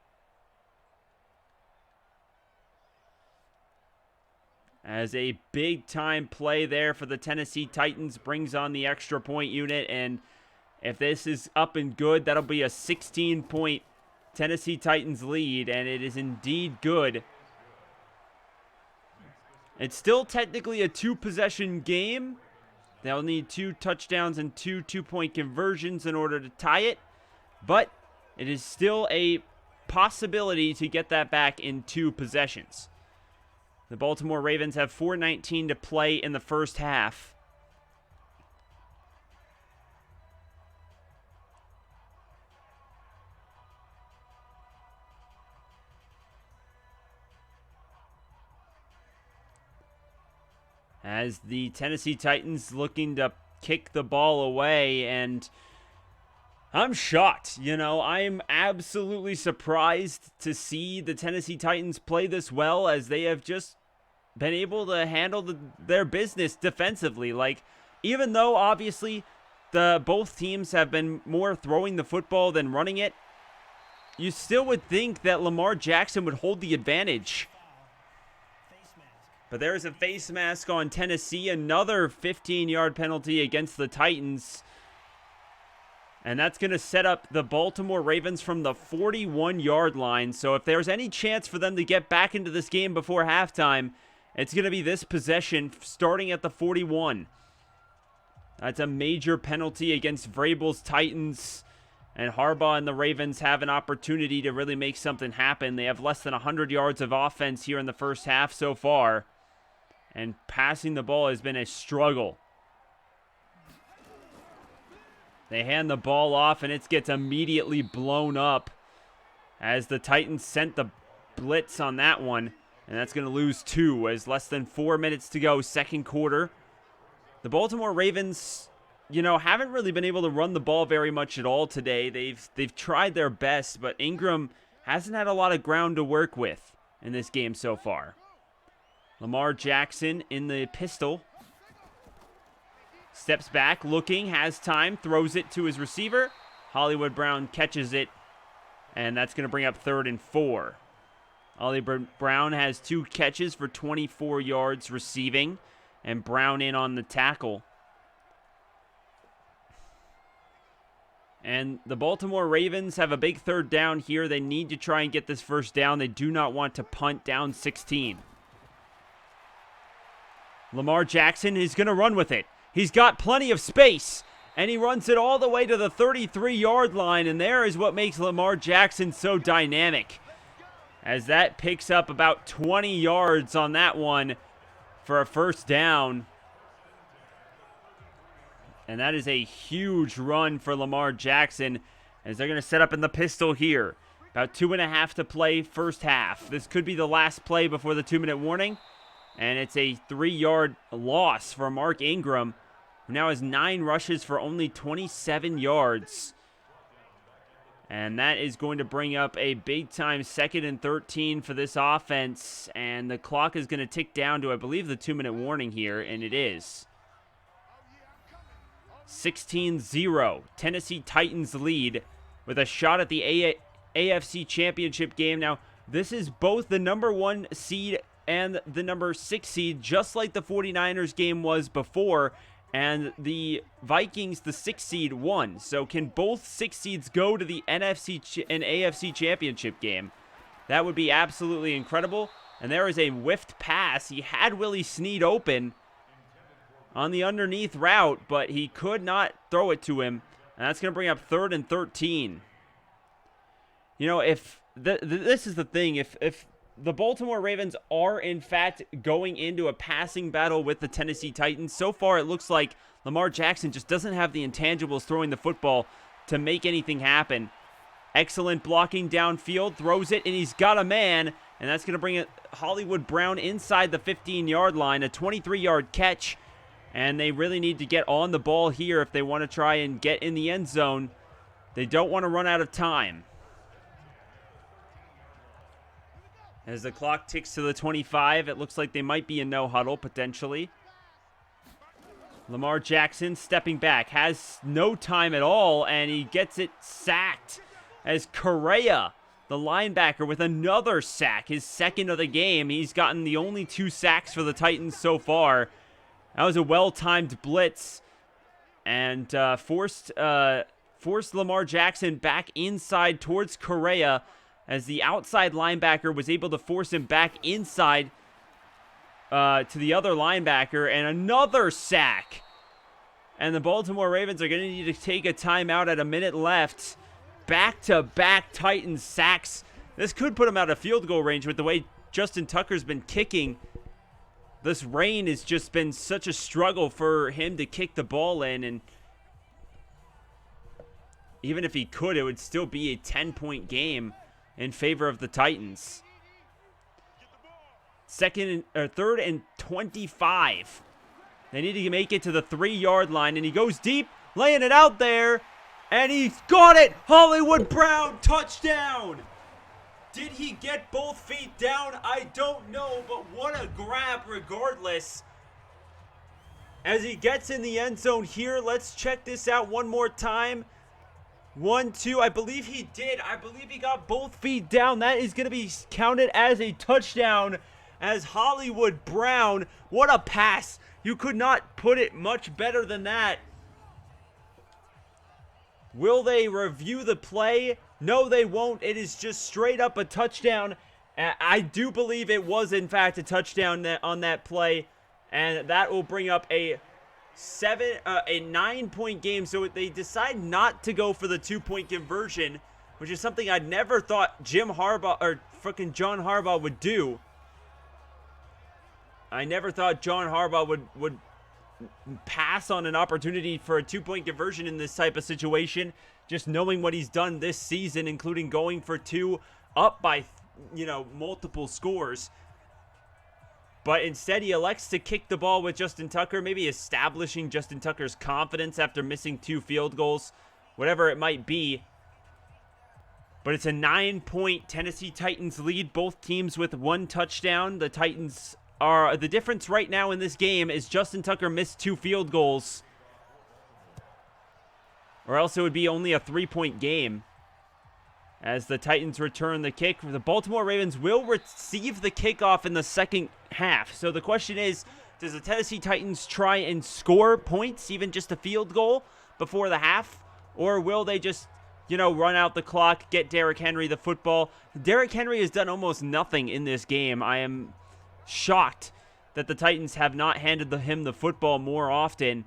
As a big-time play there for the Tennessee Titans brings on the extra point unit, and if this is up and good, that'll be a 16-point Tennessee Titans lead, and it is indeed good. It's still technically a 2-possession game. They'll need 2 touchdowns and 2 two-point conversions in order to tie it, but it is still a possibility to get that back in 2 possessions. The Baltimore Ravens have 4:19 to play in the first half. As the Tennessee Titans looking to kick the ball away, and I'm shocked. I'm absolutely surprised to see the Tennessee Titans play this well, as they have just been able to handle their business defensively. Like, even though obviously both teams have been more throwing the football than running it, you still would think that Lamar Jackson would hold the advantage. But there's a face mask on Tennessee, another 15-yard penalty against the Titans. And that's going to set up the Baltimore Ravens from the 41-yard line. So if there's any chance for them to get back into this game before halftime, it's going to be this possession starting at the 41. That's a major penalty against Vrabel's Titans. And Harbaugh and the Ravens have an opportunity to really make something happen. They have less than 100 yards of offense here in the first half so far. And passing the ball has been a struggle. They hand the ball off, and it gets immediately blown up as the Titans sent the blitz on that one. And that's going to lose 2 as less than 4 minutes to go, second quarter. The Baltimore Ravens, haven't really been able to run the ball very much at all today. They've tried their best, but Ingram hasn't had a lot of ground to work with in this game so far. Lamar Jackson in the pistol. Steps back, looking, has time, throws it to his receiver. Hollywood Brown catches it, and that's going to bring up 3rd and 4. Hollywood Brown has 2 catches for 24 yards receiving, and Brown in on the tackle. And the Baltimore Ravens have a big 3rd down here. They need to try and get this first down. They do not want to punt down 16. Lamar Jackson is going to run with it. He's got plenty of space, and he runs it all the way to the 33-yard line, and there is what makes Lamar Jackson so dynamic, as that picks up about 20 yards on that one for a first down. And that is a huge run for Lamar Jackson, as they're going to set up in the pistol here. About 2.5 to play first half. This could be the last play before the 2-minute warning. And it's a 3-yard loss for Mark Ingram, who now has 9 rushes for only 27 yards. And that is going to bring up a big-time 2nd and 13 for this offense. And the clock is going to tick down to, I believe, the 2-minute warning here, and it is. 16-0. Tennessee Titans lead with a shot at the AFC Championship game. Now, this is both the number 1 seed and the number 6 seed, just like the 49ers game was before, and the Vikings, the 6 seed, won. So can both 6 seeds go to the NFC and AFC Championship game? That would be absolutely incredible. And there is a whiffed pass. He had Willie Snead open on the underneath route, but he could not throw it to him. And that's going to bring up 3rd and 13. If this is the thing, if the Baltimore Ravens are, in fact, going into a passing battle with the Tennessee Titans, so far it looks like Lamar Jackson just doesn't have the intangibles throwing the football to make anything happen. Excellent blocking downfield, throws it, and he's got a man, and that's going to bring Hollywood Brown inside the 15-yard line, a 23-yard catch, and they really need to get on the ball here if they want to try and get in the end zone. They don't want to run out of time. As the clock ticks to the 25, it looks like they might be in no huddle, potentially. Lamar Jackson stepping back, has no time at all, and he gets it sacked as Correa, the linebacker, with another sack, his 2nd of the game. He's gotten the only 2 sacks for the Titans so far. That was a well-timed blitz, and forced Lamar Jackson back inside towards Correa, as the outside linebacker was able to force him back inside to the other linebacker, and another sack. And the Baltimore Ravens are going to need to take a timeout at a minute left. Back-to-back Titans sacks. This could put them out of field goal range with the way Justin Tucker's been kicking This rain has just been such a struggle for him to kick the ball in, and even if he could, it would still be a 10-point game in favor of the Titans. Third and 25. They need to make it to the 3-yard line, and he goes deep, laying it out there, and he's got it! Hollywood Brown, touchdown! Did he get both feet down? I don't know, but what a grab regardless. As he gets in the end zone here, let's check this out one more time. 1, 2, I believe he did. I believe he got both feet down. That is going to be counted as a touchdown as Hollywood Brown. What a pass. You could not put it much better than that. Will they review the play? No, they won't. It is just straight up a touchdown. I do believe it was, in fact, a touchdown on that play. And that will bring up a 9-point game. So they decide not to go for the 2-point conversion, which is something I never thought John Harbaugh would do. I never thought John Harbaugh would pass on an opportunity for a 2-point conversion in this type of situation, just knowing what he's done this season, including going for 2 up by, multiple scores. But instead, he elects to kick the ball with Justin Tucker, maybe establishing Justin Tucker's confidence after missing 2 field goals, whatever it might be. But it's a 9-point Tennessee Titans lead, both teams with 1 touchdown. The Titans are the difference right now in this game is Justin Tucker missed 2 field goals, or else it would be only a 3-point game. As the Titans return the kick, the Baltimore Ravens will receive the kickoff in the second half. So the question is, does the Tennessee Titans try and score points, even just a field goal, before the half? Or will they just, run out the clock, get Derrick Henry the football? Derrick Henry has done almost nothing in this game. I am shocked that the Titans have not handed him the football more often.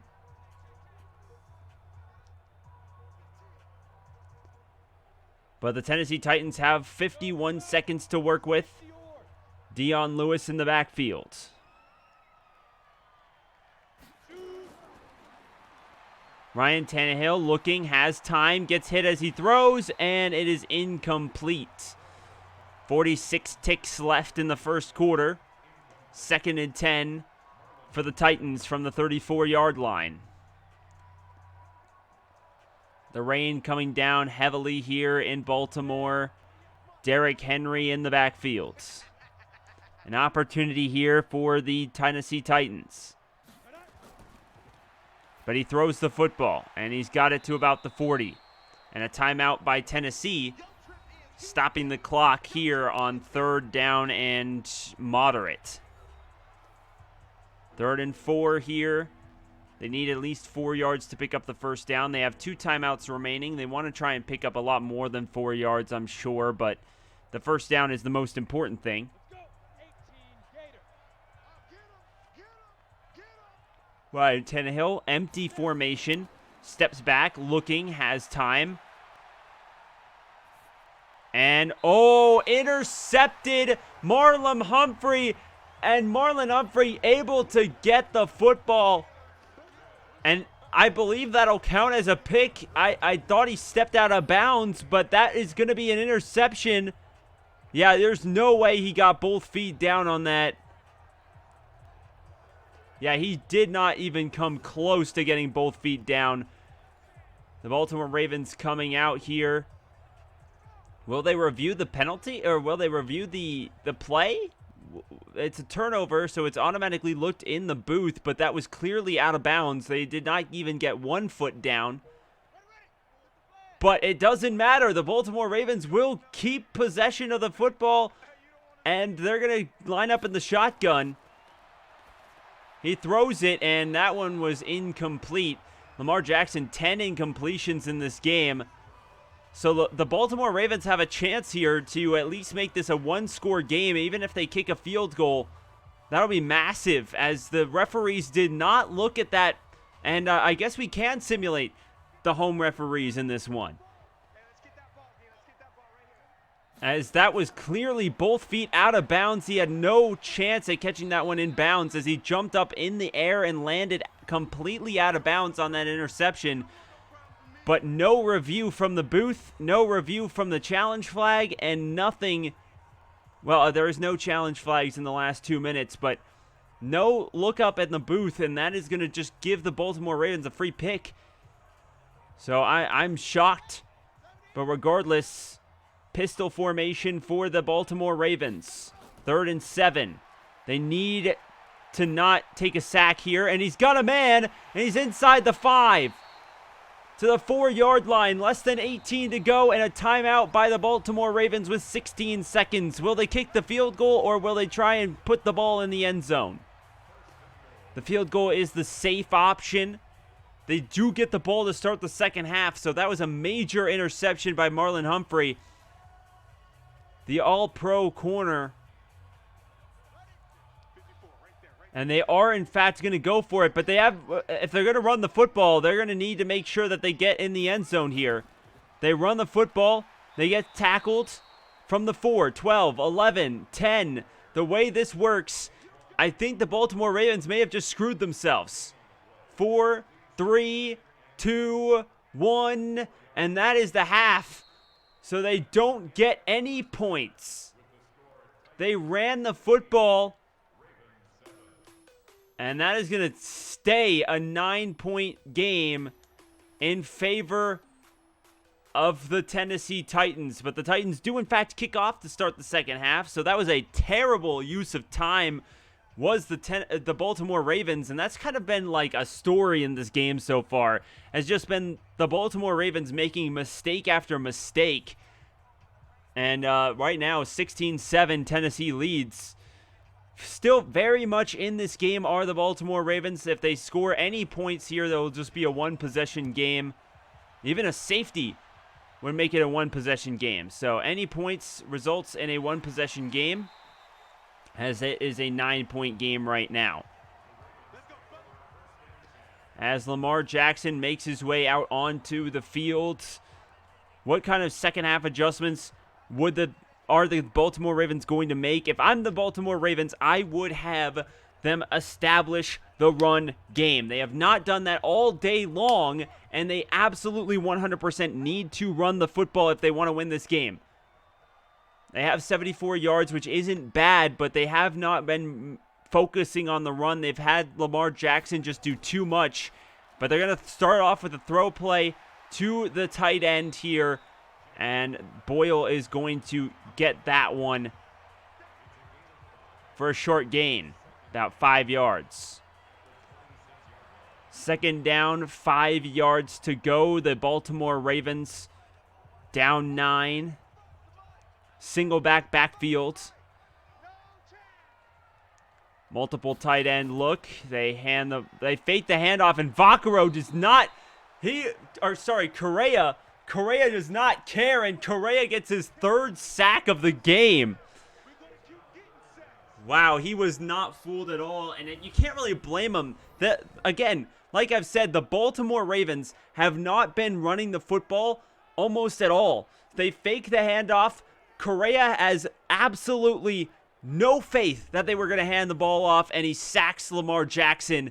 But the Tennessee Titans have 51 seconds to work with. Dion Lewis in the backfield. Ryan Tannehill looking, has time, gets hit as he throws, and it is incomplete. 46 ticks left in the first quarter. 2nd and 10 for the Titans from the 34-yard line. The rain coming down heavily here in Baltimore. Derrick Henry in the backfield. An opportunity here for the Tennessee Titans. But he throws the football, and he's got it to about the 40. And a timeout by Tennessee, stopping the clock here on 3rd down and moderate. 3rd and 4 here. They need at least 4 yards to pick up the first down. They have 2 timeouts remaining. They want to try and pick up a lot more than 4 yards, I'm sure, but the first down is the most important thing. Right, Tannehill, empty formation, steps back, looking, has time. And, intercepted Marlon Humphrey, and Marlon Humphrey able to get the football. And I believe that'll count as a pick. I thought he stepped out of bounds, but that is going to be an interception. Yeah, there's no way he got both feet down on that. Yeah, he did not even come close to getting both feet down. The Baltimore Ravens coming out here. Will they review the penalty, or will they review the play? It's a turnover, so it's automatically looked in the booth, but that was clearly out of bounds. They did not even get 1 foot down. But it doesn't matter. The Baltimore Ravens will keep possession of the football, and they're going to line up in the shotgun. He throws it, and that one was incomplete. Lamar Jackson, 10 incompletions in this game. So the Baltimore Ravens have a chance here to at least make this a 1-score game, even if they kick a field goal. That'll be massive, as the referees did not look at that. And I guess we can simulate the home referees in this one. as that was clearly both feet out of bounds. He had no chance at catching that one in bounds as he jumped up in the air and landed completely out of bounds on that interception. But no review from the booth, no review from the challenge flag, and nothing. Well, there is no challenge flags in the last 2 minutes, but no look up in the booth, and that is going to just give the Baltimore Ravens a free pick. So I'm shocked. But regardless, pistol formation for the Baltimore Ravens. 3rd and 7. They need to not take a sack here, and he's got a man, and he's inside the 5. To the 4-yard line, less than 18 to go, and a timeout by the Baltimore Ravens with 16 seconds. Will they kick the field goal, or will they try and put the ball in the end zone? The field goal is the safe option. They do get the ball to start the second half, so that was a major interception by Marlon Humphrey, the all-pro corner. And they are, in fact, going to go for it. But they have, if they're going to run the football, they're going to need to make sure that they get in the end zone here. They run the football. They get tackled from the 4, 12, 11, 10. The way this works, I think the Baltimore Ravens may have just screwed themselves. 4, 3, 2, 1. And that is the half. So they don't get any points. They ran the football. And that is going to stay a 9-point game in favor of the Tennessee Titans. But the Titans do, in fact, kick off to start the second half. So that was a terrible use of time, was the Baltimore Ravens. And that's kind of been like a story in this game so far. Has just been the Baltimore Ravens making mistake after mistake. And right now, 16-7, Tennessee leads. Still very much in this game are the Baltimore Ravens. If they score any points here, that will just be a one-possession game. Even a safety would make it a one-possession game. So any points results in a one-possession game, as it is a 9-point game right now. As Lamar Jackson makes his way out onto the field, what kind of second-half adjustments are the Baltimore Ravens going to make? If I'm the Baltimore Ravens, I would have them establish the run game. They have not done that all day long, and they absolutely 100% need to run the football if they want to win this game. They have 74 yards, which isn't bad, but they have not been focusing on the run. They've had Lamar Jackson just do too much, but they're going to start off with a throw play to the tight end here. And Boyle is going to get that one for a short gain, about 5 yards. Second down, 5 yards to go. The Baltimore Ravens down 9. Single backfield. Multiple tight end look. They fake the handoff, and Vaccaro does not. Correa does not care, and Correa gets his 3rd sack of the game. Wow, he was not fooled at all, and you can't really blame him. Again, like I've said, the Baltimore Ravens have not been running the football almost at all. They fake the handoff. Correa has absolutely no faith that they were going to hand the ball off, and he sacks Lamar Jackson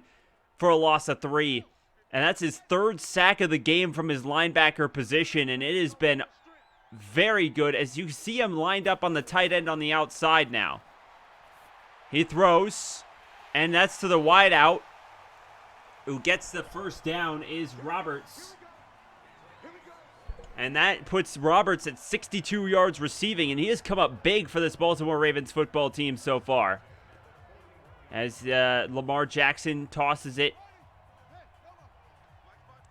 for a loss of 3. And that's his 3rd sack of the game from his linebacker position. And it has been very good as you see him lined up on the tight end on the outside now. He throws, and that's to the wideout. Who gets the first down is Roberts. And that puts Roberts at 62 yards receiving. And he has come up big for this Baltimore Ravens football team so far. As Lamar Jackson tosses it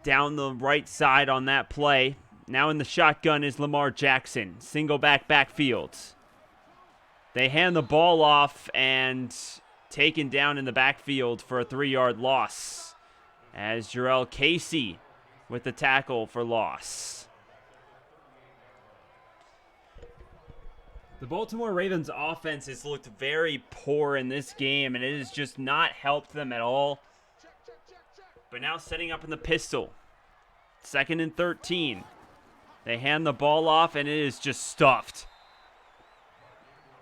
down the right side on that play. Now in the shotgun is Lamar Jackson. Single backfield. They hand the ball off and taken down in the backfield for a 3-yard loss. As Jarrell Casey with the tackle for loss. The Baltimore Ravens offense has looked very poor in this game, and it has just not helped them at all. But now setting up in the pistol. 2nd and 13. They hand the ball off, and it is just stuffed.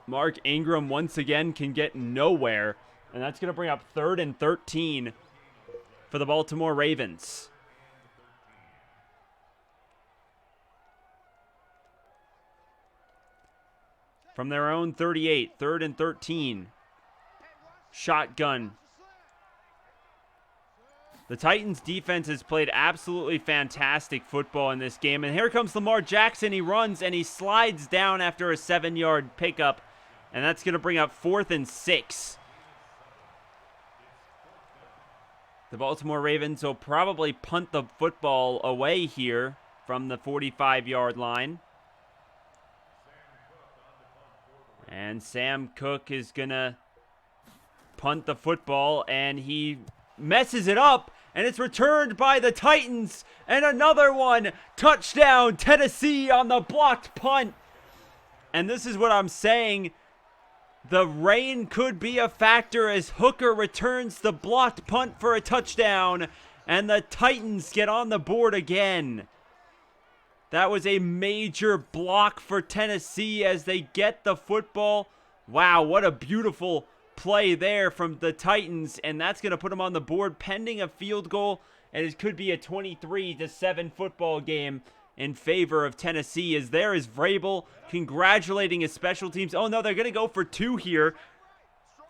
Mark Ingram once again can get nowhere. And that's going to bring up 3rd and 13 for the Baltimore Ravens. From their own 38, 3rd and 13. Shotgun. The Titans defense has played absolutely fantastic football in this game. And here comes Lamar Jackson. He runs and he slides down after a 7-yard pickup. And that's going to bring up 4th and 6. The Baltimore Ravens will probably punt the football away here from the 45-yard line. And Sam Cook is going to punt the football, and he messes it up, and it's returned by the Titans. And another one. Touchdown, Tennessee on the blocked punt. And this is what I'm saying. The rain could be a factor as Hooker returns the blocked punt for a touchdown. And the Titans get on the board again. That was a major block for Tennessee as they get the football. Wow, what a beautiful play there from the Titans. And that's going to put them on the board pending a field goal. And it could be a 23-7 football game in favor of Tennessee, as there is Vrabel congratulating his special teams. Oh, no, they're going to go for 2 here.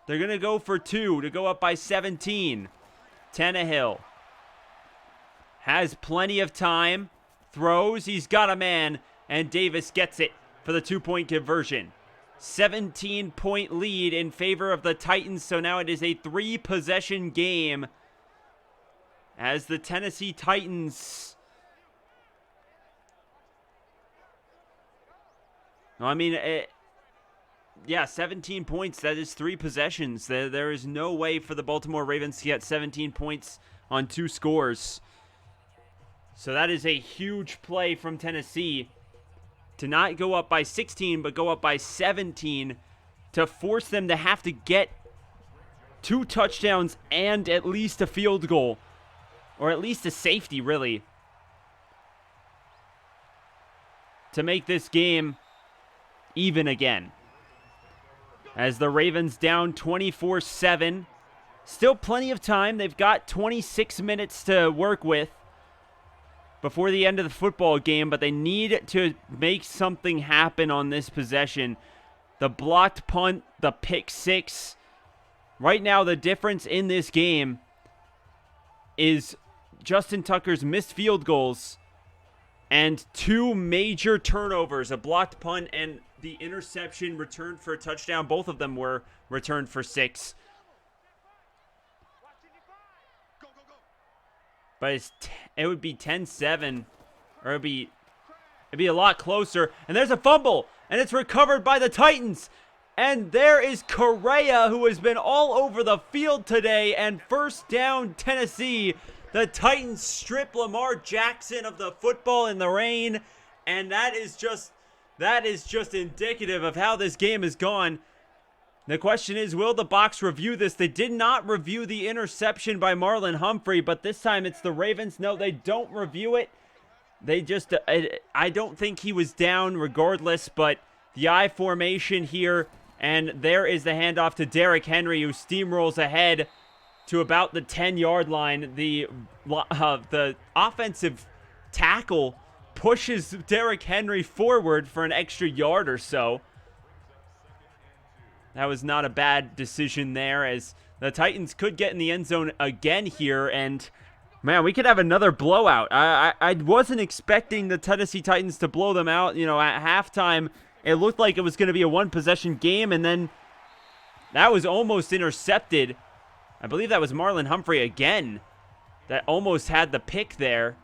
They're going to go for 2 to go up by 17. Tannehill has plenty of time. Throws. He's got a man. And Davis gets it for the 2-point conversion. 17-point lead in favor of the Titans. So now it is a 3-possession game as the Tennessee Titans... I mean, yeah, 17 points. That is 3 possessions. There is no way for the Baltimore Ravens to get 17 points on 2 scores. So that is a huge play from Tennessee to not go up by 16, but go up by 17 to force them to have to get 2 touchdowns and at least a field goal, or at least a safety, really, to make this game even again. As the Ravens down 24-7. Still plenty of time. They've got 26 minutes to work with before the end of the football game, but they need to make something happen on this possession. The blocked punt, the pick 6. Right now, the difference in this game is Justin Tucker's missed field goals and 2 major turnovers, a blocked punt and the interception returned for a touchdown. Both of them were returned for 6. But it would be 10-7, or it'd be a lot closer. And there's a fumble, and it's recovered by the Titans. And there is Correa, who has been all over the field today. And first down, Tennessee. The Titans strip Lamar Jackson of the football in the rain. And that is just indicative of how this game has gone. The question is, will the box review this? They did not review the interception by Marlon Humphrey, but this time it's the Ravens. No, they don't review it. They just, I don't think he was down regardless, but the I formation here, and there is the handoff to Derrick Henry, who steamrolls ahead to about the 10-yard line. The offensive tackle pushes Derrick Henry forward for an extra yard or so. That was not a bad decision there, as the Titans could get in the end zone again here, and man, we could have another blowout. I wasn't expecting the Tennessee Titans to blow them out. You know, at halftime, it looked like it was going to be a 1-possession game, and then that was almost intercepted. I believe that was Marlon Humphrey again that almost had the pick there.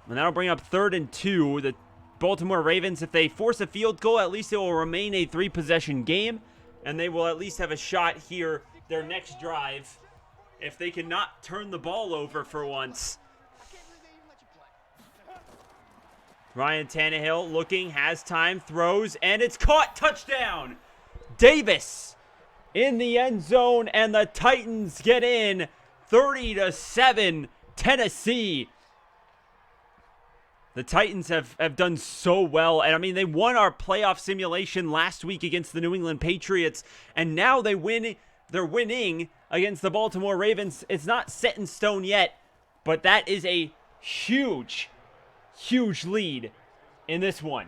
And that'll bring up 3rd and 2. The Baltimore Ravens, if they force a field goal, at least it will remain a 3-possession game, and they will at least have a shot here their next drive if they cannot turn the ball over for once. Ryan Tannehill looking, has time, throws, and it's caught. Touchdown! Davis in the end zone, and the Titans get in 30-7 Tennessee. The Titans have done so well. And, I mean, they won our playoff simulation last week against the New England Patriots. And now they're winning against the Baltimore Ravens. It's not set in stone yet, but that is a huge, huge lead in this one,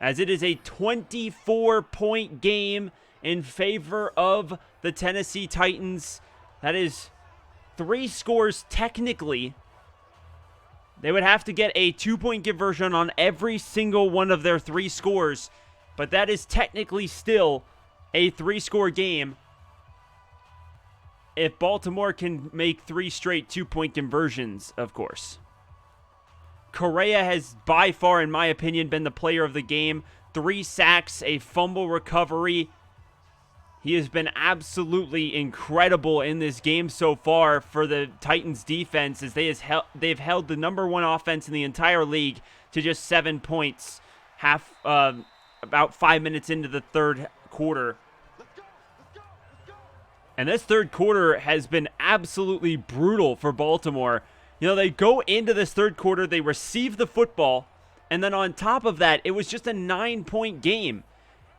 as it is a 24-point game in favor of the Tennessee Titans. That is 3 scores technically. They would have to get a 2-point conversion on every single one of their 3 scores, but that is technically still a 3-score game if Baltimore can make 3 straight 2-point conversions, of course. Correa has by far, in my opinion, been the player of the game. 3 sacks, a fumble recovery. He has been absolutely incredible in this game so far for the Titans defense, as they've held the #1 offense in the entire league to just 7 points about 5 minutes into the third quarter. And this third quarter has been absolutely brutal for Baltimore. You know, they go into this third quarter, they receive the football, and then on top of that, it was just a 9-point game.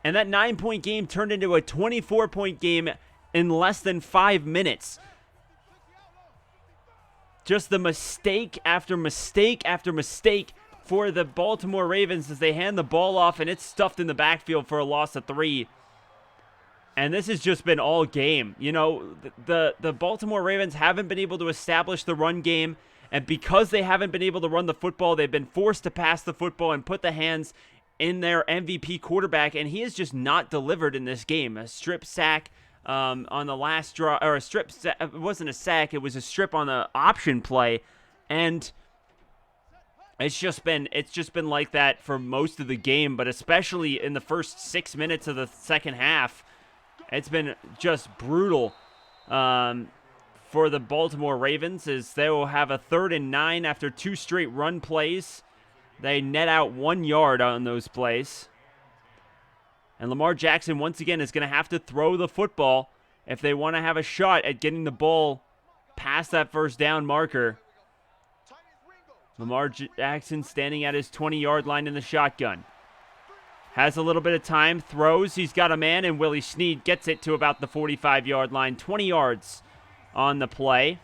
And that 9-point game turned into a 24-point game in less than 5 minutes. Just the mistake after mistake after mistake for the Baltimore Ravens as they hand the ball off, and it's stuffed in the backfield for a loss of 3. And this has just been all game. You know, the Baltimore Ravens haven't been able to establish the run game, and because they haven't been able to run the football, they've been forced to pass the football and put the hands in their MVP quarterback, and he has just not delivered in this game. A strip sack on the last draw, or it wasn't a sack, it was a strip on the option play, and it's just been like that for most of the game, but especially in the first 6 minutes of the second half, it's been just brutal for the Baltimore Ravens, as they will have a 3rd and 9 after 2 straight run plays. They net out 1 yard on those plays. And Lamar Jackson, once again, is going to have to throw the football if they want to have a shot at getting the ball past that first down marker. Lamar Jackson standing at his 20-yard line in the shotgun. Has a little bit of time, throws, he's got a man, and Willie Snead gets it to about the 45-yard line. 20 yards on the play.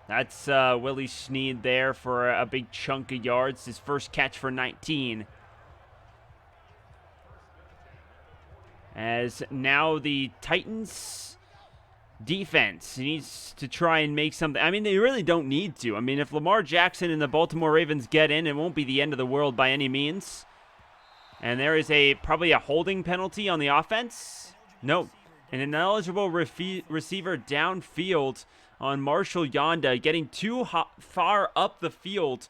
That's Willie Snead there for a big chunk of yards. His first catch for 19. As now the Titans defense needs to try and make something. I mean, they really don't need to. I mean, if Lamar Jackson and the Baltimore Ravens get in, it won't be the end of the world by any means. And there is probably a holding penalty on the offense. Nope. An ineligible receiver downfield on Marshall Yanda, getting too far up the field.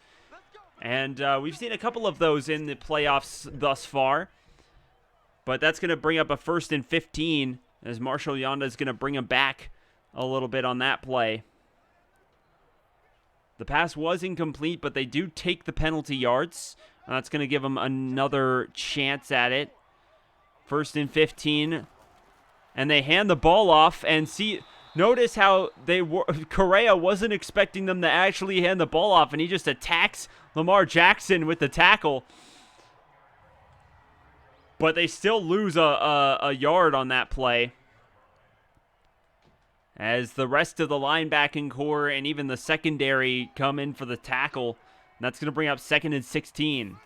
And we've seen a couple of those in the playoffs thus far. But that's going to bring up a 1st and 15, as Marshall Yanda is going to bring him back a little bit on that play. The pass was incomplete, but they do take the penalty yards. That's going to give them another chance at it. 1st and 15. And they hand the ball off, and notice how Correa wasn't expecting them to actually hand the ball off, and he just attacks Lamar Jackson with the tackle. But they still lose a yard on that play, as the rest of the linebacking core and even the secondary come in for the tackle. And that's going to bring up 2nd and 16.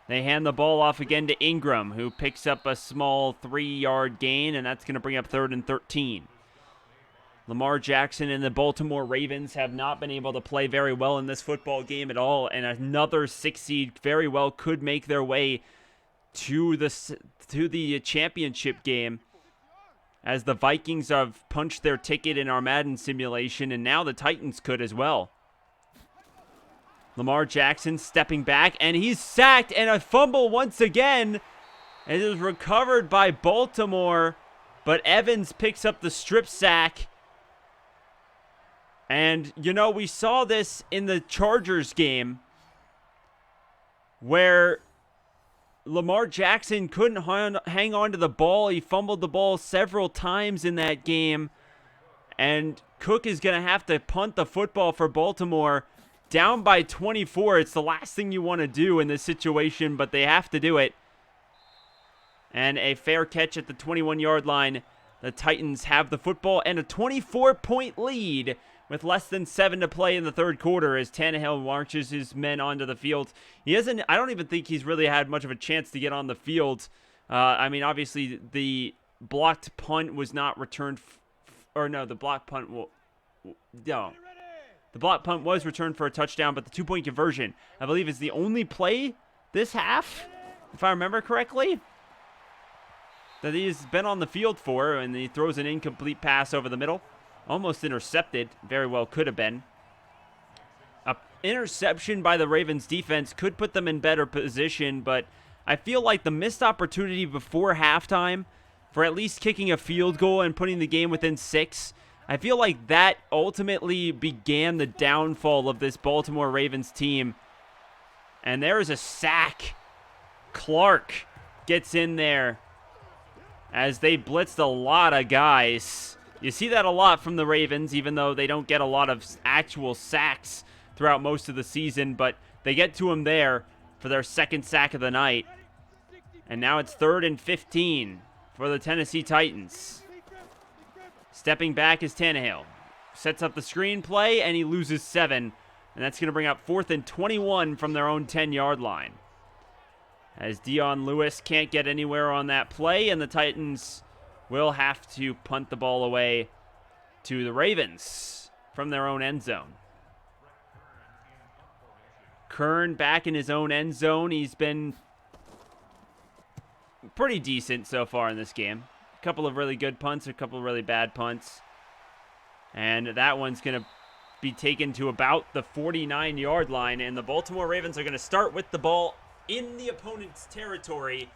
They hand the ball off again to Ingram, who picks up a small 3-yard gain, and that's going to bring up 3rd and 13. Lamar Jackson and the Baltimore Ravens have not been able to play very well in this football game at all, and another 6 seed very well could make their way to the championship game, as the Vikings have punched their ticket in our Madden simulation, and now the Titans could as well. Lamar Jackson stepping back, and he's sacked, and a fumble once again. It is recovered by Baltimore, but Evans picks up the strip sack. And, you know, we saw this in the Chargers game, where Lamar Jackson couldn't hang on to the ball. He fumbled the ball several times in that game, and Cook is going to have to punt the football for Baltimore. down by 24. It's the last thing you want to do in this situation, but they have to do it. And a fair catch at the 21-yard line. The Titans have the football and a 24-point lead with less than 7 to play in the third quarter as Tannehill marches his men onto the field. I don't even think he's really had much of a chance to get on the field. I mean, obviously, the blocked punt was not returned. The blocked punt no. The blocked punt was returned for a touchdown, but the 2-point conversion, I believe, is the only play this half, if I remember correctly, that he's been on the field for, and he throws an incomplete pass over the middle. Almost intercepted. Very well could have been. An interception by the Ravens defense could put them in better position, but I feel like the missed opportunity before halftime for at least kicking a field goal and putting the game within 6, I feel like that ultimately began the downfall of this Baltimore Ravens team. And there is a sack. Clark gets in there as they blitzed a lot of guys. You see that a lot from the Ravens, even though they don't get a lot of actual sacks throughout most of the season, but they get to him there for their second sack of the night. And now it's 3rd and 15 for the Tennessee Titans. Stepping back is Tannehill. Sets up the screen play, and he loses 7. And that's going to bring up 4th and 21 from their own 10-yard line. As Dion Lewis can't get anywhere on that play, and the Titans will have to punt the ball away to the Ravens from their own end zone. Kern back in his own end zone. He's been pretty decent so far in this game. A couple of really good punts, a couple of really bad punts. And that one's going to be taken to about the 49-yard line, and the Baltimore Ravens are going to start with the ball in the opponent's territory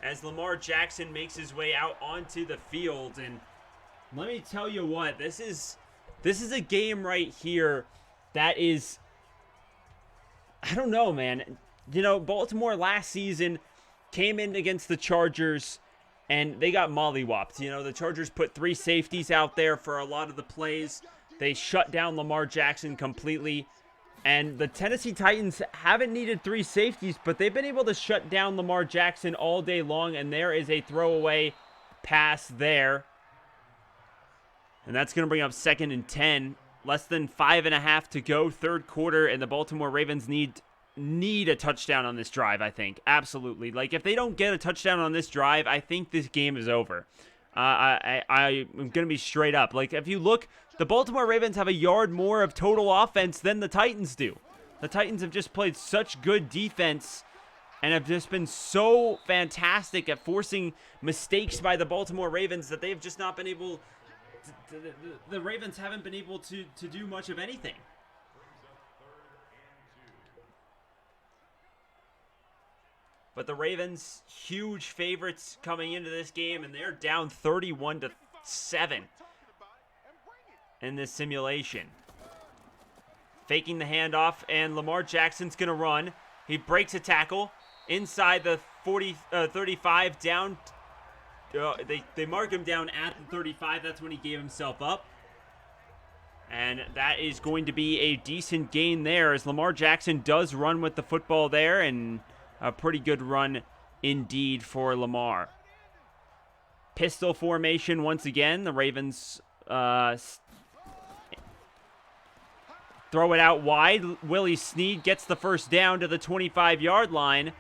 as Lamar Jackson makes his way out onto the field. And let me tell you what, this is a game right here that is, I don't know, man. You know, Baltimore last season came in against the Chargers and they got mollywopped. You know, the Chargers put 3 safeties out there for a lot of the plays. They shut down Lamar Jackson completely. And the Tennessee Titans haven't needed 3 safeties, but they've been able to shut down Lamar Jackson all day long. And there is a throwaway pass there. And that's going to bring up 2nd and 10. Less than 5.5 to go, third quarter, and the Baltimore Ravens need a touchdown on this drive, I think. Absolutely. Like, if they don't get a touchdown on this drive, I think this game is over. I'm going to be straight up. Like, if you look, the Baltimore Ravens have a yard more of total offense than the Titans do. The Titans have just played such good defense and have just been so fantastic at forcing mistakes by the Baltimore Ravens that they've just not been able the Ravens haven't been able to do much of anything. But the Ravens, huge favorites coming into this game, and they're down 31-7 in this simulation. Faking the handoff, and Lamar Jackson's going to run. He breaks a tackle inside the 35 down. They mark him down at the 35. That's when he gave himself up. And that is going to be a decent gain there as Lamar Jackson does run with the football there, and a pretty good run indeed for Lamar. Pistol formation once again. The Ravens throw it out wide. Willie Snead gets the first down to the 25-yard line.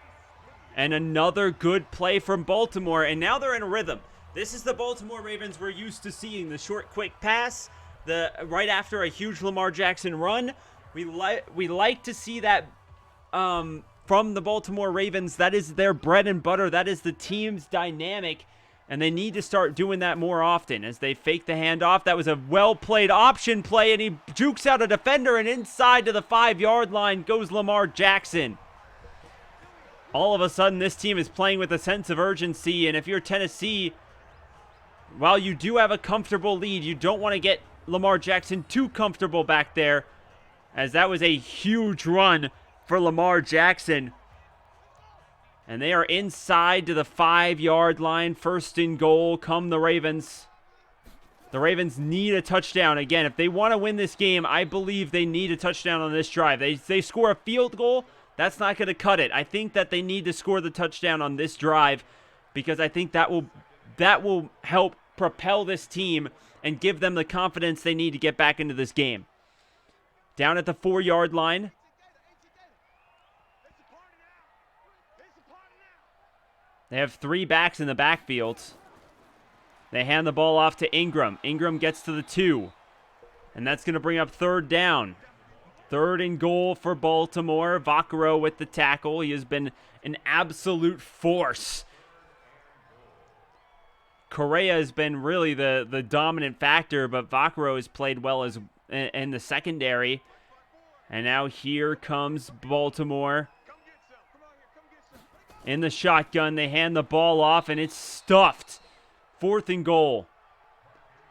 And another good play from Baltimore. And now they're in a rhythm. This is the Baltimore Ravens we're used to seeing. The short, quick pass. Right after a huge Lamar Jackson run. We like to see that from the Baltimore Ravens. That is their bread and butter. That is the team's dynamic. And they need to start doing that more often as they fake the handoff. That was a well-played option play. And he jukes out a defender. And inside to the 5-yard line goes Lamar Jackson. All of a sudden, this team is playing with a sense of urgency. And if you're Tennessee, while you do have a comfortable lead, you don't want to get Lamar Jackson too comfortable back there, as that was a huge run for Lamar Jackson. And they are inside to the 5-yard line. First and goal come the Ravens. The Ravens need a touchdown. Again, if they want to win this game, I believe they need a touchdown on this drive. They score a field goal, that's not going to cut it. I think that they need to score the touchdown on this drive because I think that will help propel this team and give them the confidence they need to get back into this game. Down at the 4-yard line. They have 3 backs in the backfield. They hand the ball off to Ingram. Ingram gets to the 2. And that's going to bring up 3rd down. 3rd and goal for Baltimore. Vaccaro with the tackle. He has been an absolute force. Correa has been really the dominant factor, but Vaccaro has played well as in the secondary. And now here comes Baltimore. In the shotgun, they hand the ball off, and it's stuffed. 4th and goal.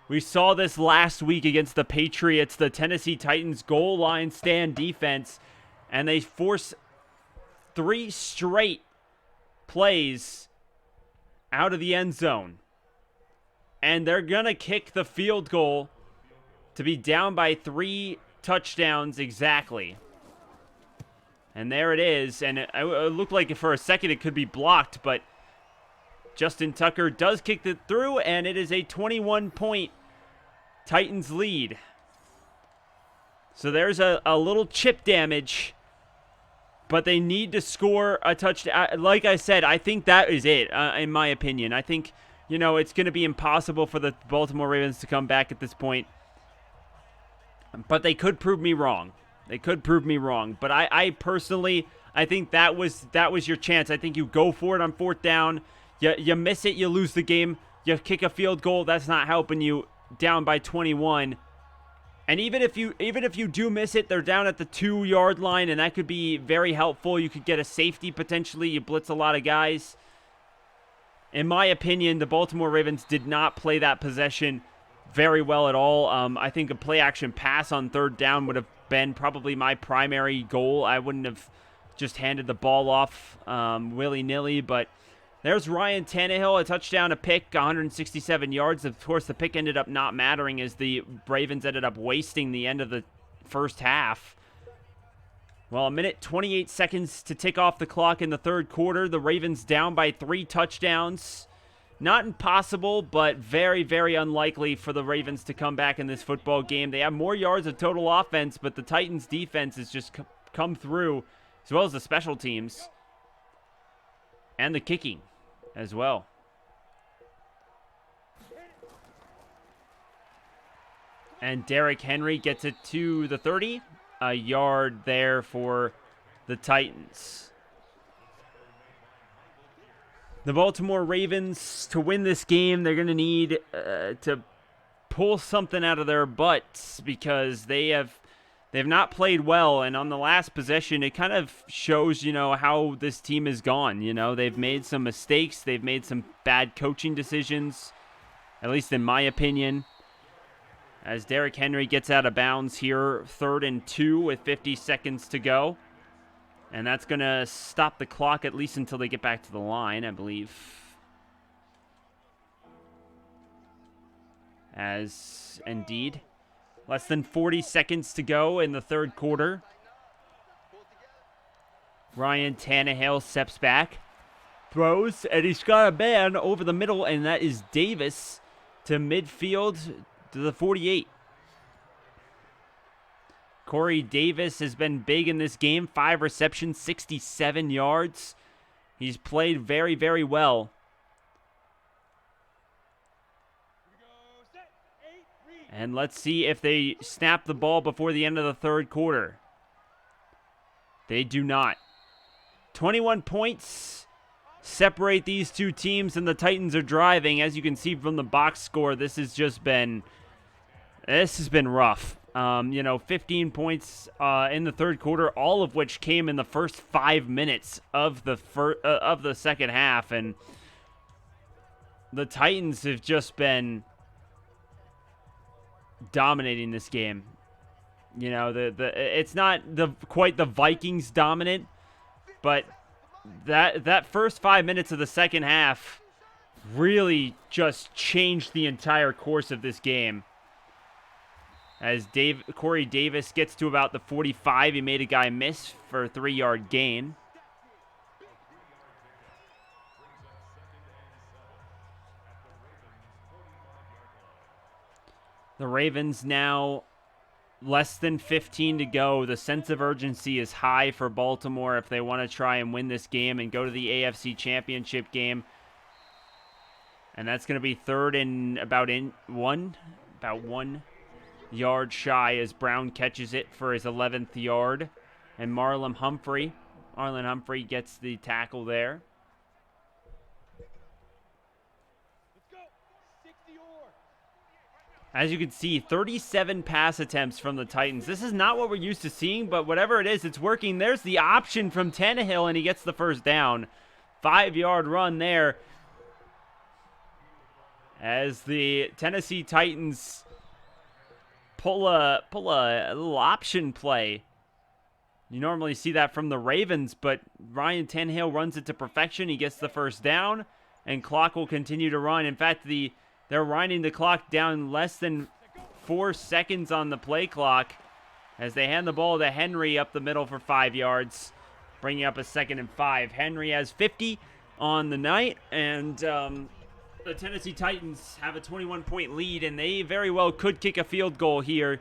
We saw this last week against the Patriots, the Tennessee Titans goal line stand defense, and they force 3 straight plays out of the end zone. And they're going to kick the field goal to be down by 3 touchdowns exactly. And there it is, and it looked like for a second it could be blocked, but Justin Tucker does kick it through, and it is a 21-point Titans lead. So there's a little chip damage, but they need to score a touchdown. Like I said, I think that is it, in my opinion. I think, it's going to be impossible for the Baltimore Ravens to come back at this point. But they could prove me wrong. But I personally, I think that was your chance. I think you go for it on 4th down. You miss it, you lose the game. You kick a field goal, that's not helping you, down by 21. And even if you do miss it, they're down at the 2-yard line, and that could be very helpful. You could get a safety potentially. You blitz a lot of guys. In my opinion, the Baltimore Ravens did not play that possession very well at all. I think a play-action pass on 3rd down would have been probably my primary goal. I wouldn't have just handed the ball off willy-nilly, but there's Ryan Tannehill, a touchdown, a pick, 167 yards. Of course, the pick ended up not mattering as the Ravens ended up wasting the end of the first half. Well, 1:28 seconds to tick off the clock in the 3rd quarter. The Ravens down by 3 touchdowns. Not impossible, but very, very unlikely for the Ravens to come back in this football game. They have more yards of total offense, but the Titans' defense has just come through, as well as the special teams and the kicking as well. And Derrick Henry gets it to the 30. A yard there for the Titans. The Baltimore Ravens, to win this game, they're going to need to pull something out of their butts because they've not played well. And on the last possession, it kind of shows, how this team has gone. They've made some mistakes. They've made some bad coaching decisions, at least in my opinion. As Derrick Henry gets out of bounds here, 3rd and 2 with 50 seconds to go. And that's going to stop the clock at least until they get back to the line, I believe. As, indeed, less than 40 seconds to go in the 3rd quarter. Ryan Tannehill steps back, throws, and he's got a man over the middle, and that is Davis to midfield to the 48. Corey Davis has been big in this game. 5 receptions, 67 yards. He's played very, very well. And let's see if they snap the ball before the end of the 3rd quarter. They do not. 21 points separate these two teams, and the Titans are driving. As you can see from the box score, this has been rough. 15 points in the 3rd quarter, all of which came in the first 5 minutes of the second half, and the Titans have just been dominating this game. It's not quite the Vikings dominant, but that first 5 minutes of the second half, really just changed the entire course of this game. As Corey Davis gets to about the 45, he made a guy miss for a 3-yard gain. The Ravens now less than 15 to go. The sense of urgency is high for Baltimore if they want to try and win this game and go to the AFC Championship game. And that's going to be third and about 1 yard shy as Brown catches it for his 11th yard. And Marlon Humphrey gets the tackle there. As you can see, 37 pass attempts from the Titans. This is not what we're used to seeing, but whatever it is, it's working. There's the option from Tannehill, and he gets the first down. 5-yard run there. As the Tennessee Titans pull a little option play. You normally see that from the Ravens, but Ryan Tannehill runs it to perfection. He gets the first down, and clock will continue to run. In fact, they're winding the clock down less than 4 seconds on the play clock as they hand the ball to Henry up the middle for 5 yards, bringing up a 2nd and 5. Henry has 50 on the night, and the Tennessee Titans have a 21-point lead, and they very well could kick a field goal here.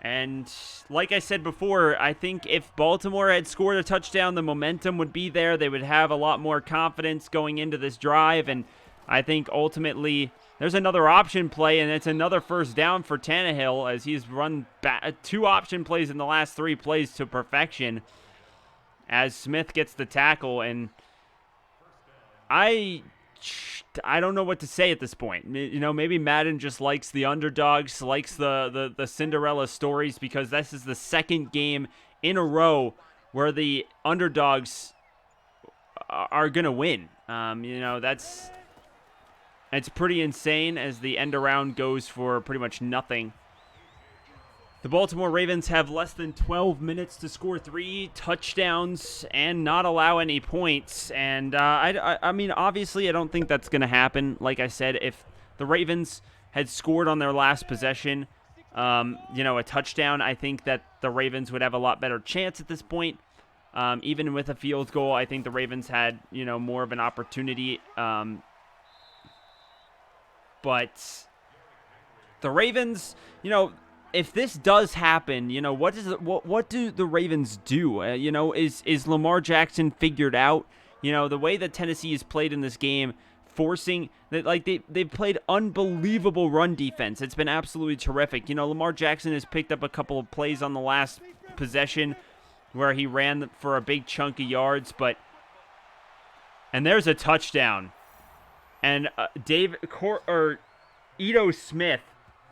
And like I said before, I think if Baltimore had scored a touchdown, the momentum would be there. They would have a lot more confidence going into this drive, and I think ultimately there's another option play, and it's another first down for Tannehill as he's run 2 option plays in the last 3 plays to perfection as Smith gets the tackle. And I don't know what to say at this point. You know, maybe Madden just likes the underdogs, likes the Cinderella stories, because this is the second game in a row where the underdogs are going to win. You know, it's pretty insane as the end around goes for pretty much nothing. The Baltimore Ravens have less than 12 minutes to score 3 touchdowns and not allow any points. And I mean, obviously, I don't think that's going to happen. Like I said, if the Ravens had scored on their last possession, a touchdown, I think that the Ravens would have a lot better chance at this point. Even with a field goal, I think the Ravens had, more of an opportunity. But the Ravens, if this does happen, what do the Ravens do? Is Lamar Jackson figured out? The way that Tennessee has played in this game, forcing that, like they've played unbelievable run defense. It's been absolutely terrific. Lamar Jackson has picked up a couple of plays on the last possession where he ran for a big chunk of yards, and there's a touchdown. And Ito Smith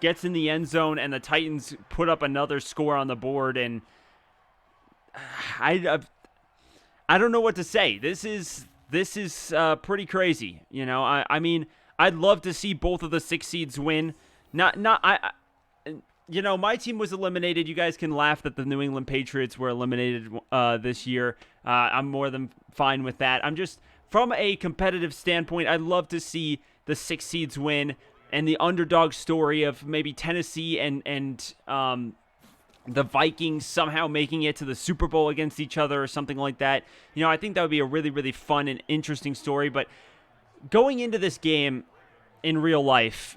gets in the end zone, and the Titans put up another score on the board. And I don't know what to say. This is pretty crazy. I mean, I'd love to see both of the 6 seeds win. My team was eliminated. You guys can laugh that the New England Patriots were eliminated this year. I'm more than fine with that. I'm just, from a competitive standpoint, I'd love to see the 6 seeds win, and the underdog story of maybe Tennessee and the Vikings somehow making it to the Super Bowl against each other or something like that. I think that would be a really, really fun and interesting story. But going into this game in real life,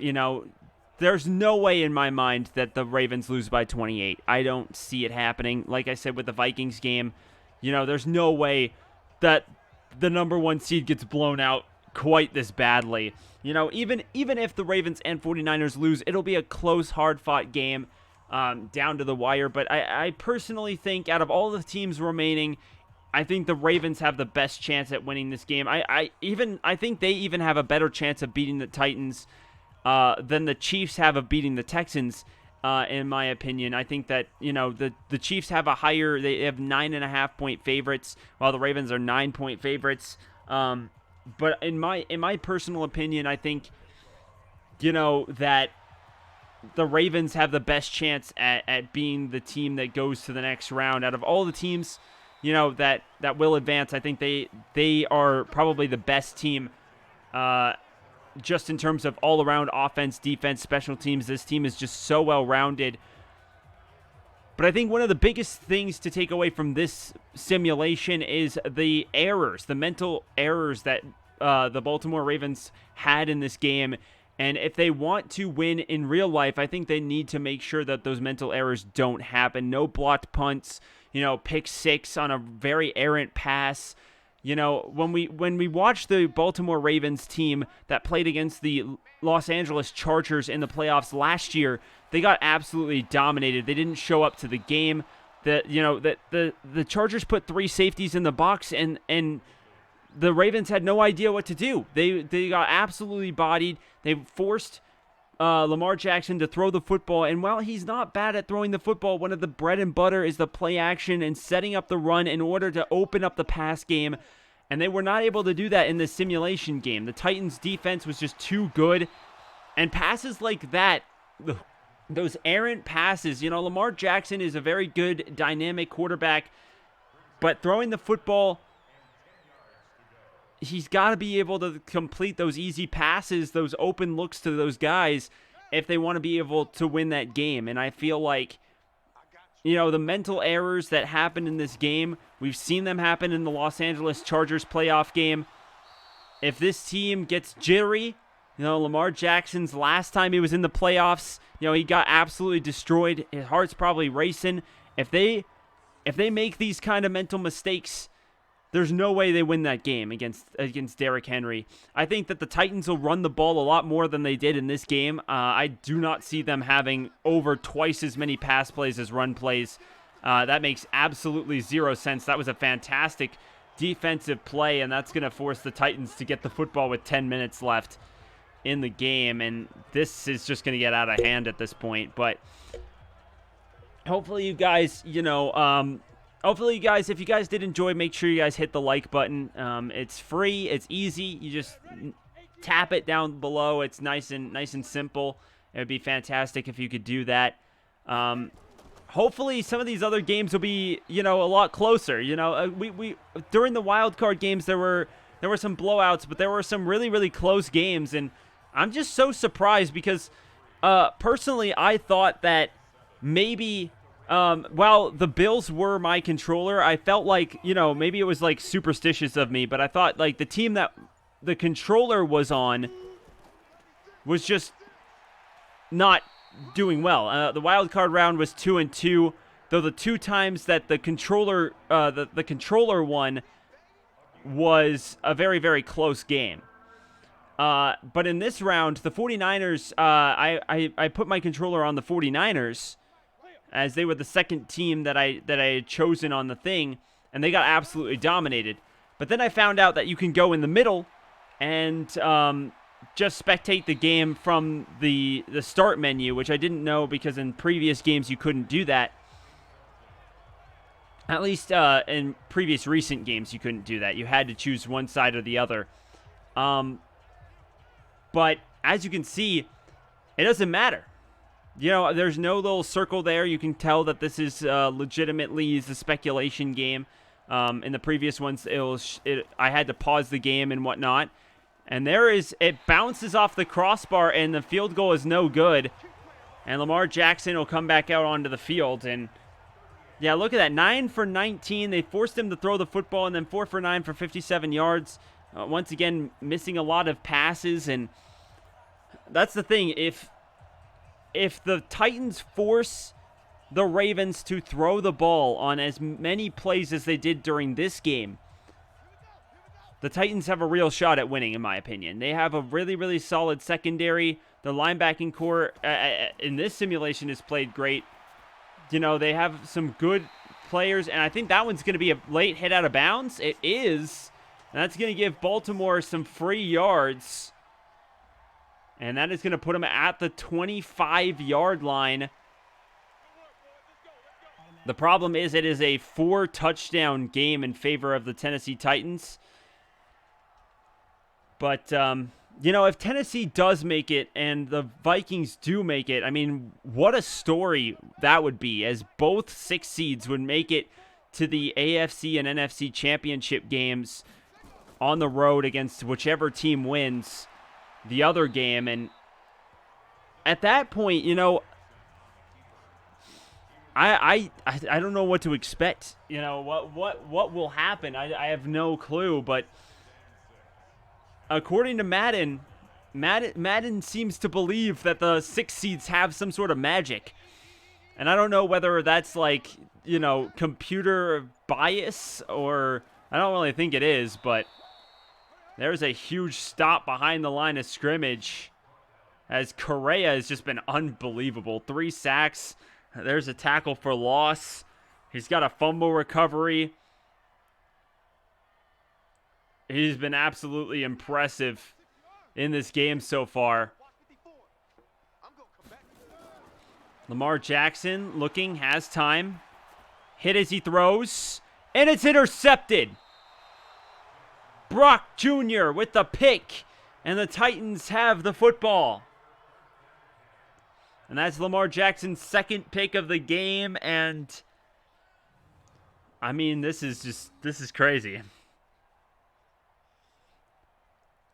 there's no way in my mind that the Ravens lose by 28. I don't see it happening. Like I said with the Vikings game, there's no way that the number 1 seed gets blown out quite this badly. Even if the Ravens and 49ers lose, it'll be a close, hard-fought game down to the wire. But I personally think out of all the teams remaining, I think the Ravens have the best chance at winning this game. I think they even have a better chance of beating the Titans than the Chiefs have of beating the Texans, in my opinion. I think that, the Chiefs have they have 9.5-point favorites, while the Ravens are 9-point favorites. But in my personal opinion, I think, that the Ravens have the best chance at being the team that goes to the next round. Out of all the teams, that will advance, I think they are probably the best team just in terms of all-around offense, defense, special teams. This team is just so well-rounded. But I think one of the biggest things to take away from this simulation is the errors, the mental errors that the Baltimore Ravens had in this game. And if they want to win in real life, I think they need to make sure that those mental errors don't happen. No blocked punts, pick six on a very errant pass. When we watched the Baltimore Ravens team that played against the Los Angeles Chargers in the playoffs last year, they got absolutely dominated. They didn't show up to the game. The Chargers put 3 safeties in the box, and the Ravens had no idea what to do. They got absolutely bodied. They forced Lamar Jackson to throw the football, and while he's not bad at throwing the football, one of the bread and butter is the play action and setting up the run in order to open up the pass game, and they were not able to do that in the simulation game. The Titans' defense was just too good, and passes like that, those errant passes, Lamar Jackson is a very good dynamic quarterback, but throwing the football, he's got to be able to complete those easy passes, those open looks to those guys if they want to be able to win that game. And I feel like, the mental errors that happened in this game, we've seen them happen in the Los Angeles Chargers playoff game. If this team gets jittery, Lamar Jackson's last time he was in the playoffs, he got absolutely destroyed. His heart's probably racing. If they make these kind of mental mistakes, there's no way they win that game against Derrick Henry. I think that the Titans will run the ball a lot more than they did in this game. I do not see them having over twice as many pass plays as run plays. That makes absolutely zero sense. That was a fantastic defensive play, and that's going to force the Titans to get the football with 10 minutes left in the game, and this is just going to get out of hand at this point. But hopefully you guys, hopefully, guys, if you guys did enjoy, make sure you guys hit the like button. It's free. It's easy. You just tap it down below. It's nice and simple. It would be fantastic if you could do that. Hopefully, some of these other games will be, a lot closer. We during the wild card games there were some blowouts, but there were some really, really close games, and I'm just so surprised because personally, I thought that maybe. While the Bills were my controller, I felt like, maybe it was like superstitious of me, but I thought like the team that the controller was on was just not doing well. The wild card round was 2-2, though the 2 times that the controller won was a very, very close game. But in this round, the 49ers, I put my controller on the 49ers, as they were the second team that I had chosen on the thing, and they got absolutely dominated. But then I found out that you can go in the middle and just spectate the game from the start menu, which I didn't know because in previous games you couldn't do that. At least in previous recent games you couldn't do that. You had to choose one side or the other. But as you can see, it doesn't matter. There's no little circle there. You can tell that this is legitimately the speculation game. In the previous ones, I had to pause the game and whatnot. And it bounces off the crossbar, and the field goal is no good. And Lamar Jackson will come back out onto the field. And, yeah, look at that. 9 for 19. They forced him to throw the football, and then 4 for 9 for 57 yards. Once again, missing a lot of passes. And that's the thing. If the Titans force the Ravens to throw the ball on as many plays as they did during this game, the Titans have a real shot at winning, in my opinion. They have a really, really solid secondary. The linebacking core in this simulation has played great. They have some good players, and I think that one's going to be a late hit out of bounds. It is, and that's going to give Baltimore some free yards. And that is going to put him at the 25-yard line. The problem is it is a 4-touchdown game in favor of the Tennessee Titans. But, if Tennessee does make it and the Vikings do make it, I mean, what a story that would be, as both 6 seeds would make it to the AFC and NFC championship games on the road against whichever team wins. the other game. And at that point, you know, I don't know what to expect. You know, what will happen? I have no clue. But according to Madden seems to believe that the 6 seeds have some sort of magic. And I don't know whether that's like, you know, computer bias, or I don't really think it is, but there's a huge stop behind the line of scrimmage as Correa has just been unbelievable. 3 sacks. There's a tackle for loss. He's got a fumble recovery. He's been absolutely impressive in this game so far. Lamar Jackson looking, has time. Hit as he throws, and it's intercepted. Brock Jr. with the pick, and the Titans have the football. And that's Lamar Jackson's 2nd pick of the game, and I mean, this is crazy.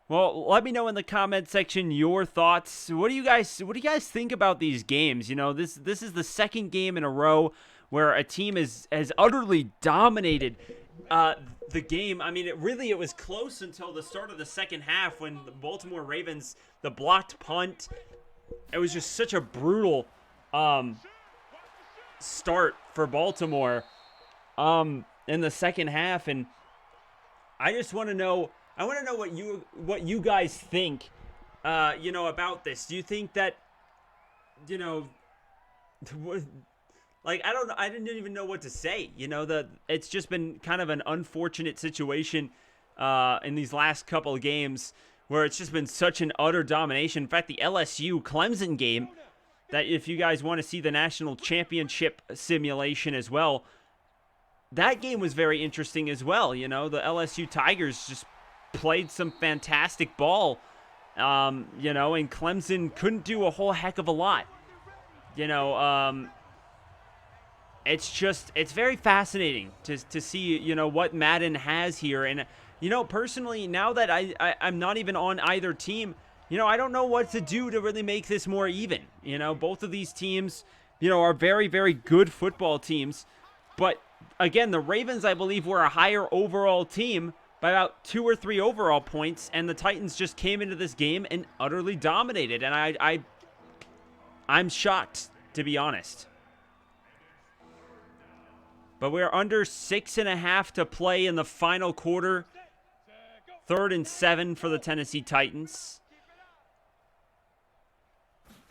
Well, let me know in the comment section your thoughts. What do you guys think about these games? You know, this is the 2nd game in a row where a team has utterly dominated the game. I mean, it was close until the start of the 2nd half when the Baltimore Ravens, the blocked punt, it was just such a brutal start for Baltimore in the 2nd half, and I just want to know. I want to know what you guys think, you know, about this. Do you think that, you know, like, I don't know, I didn't even know what to say. You know, it's just been kind of an unfortunate situation in these last couple of games where it's just been such an utter domination. In fact, the LSU Clemson game, that if you guys want to see the national championship simulation as well, that game was very interesting as well. You know, the LSU Tigers just played some fantastic ball, you know, and Clemson couldn't do a whole heck of a lot. You know, it's very fascinating to see, you know, what Madden has here. And, you know, personally, now that I'm not even on either team, you know, I don't know what to do to really make this more even. You know, both of these teams, you know, are very, very good football teams. But, again, the Ravens, I believe, were a higher overall team by about 2 or 3 overall points, and the Titans just came into this game and utterly dominated. And I'm shocked, to be honest. But we're under 6.5 to play in the final quarter. 3rd and 7 for the Tennessee Titans.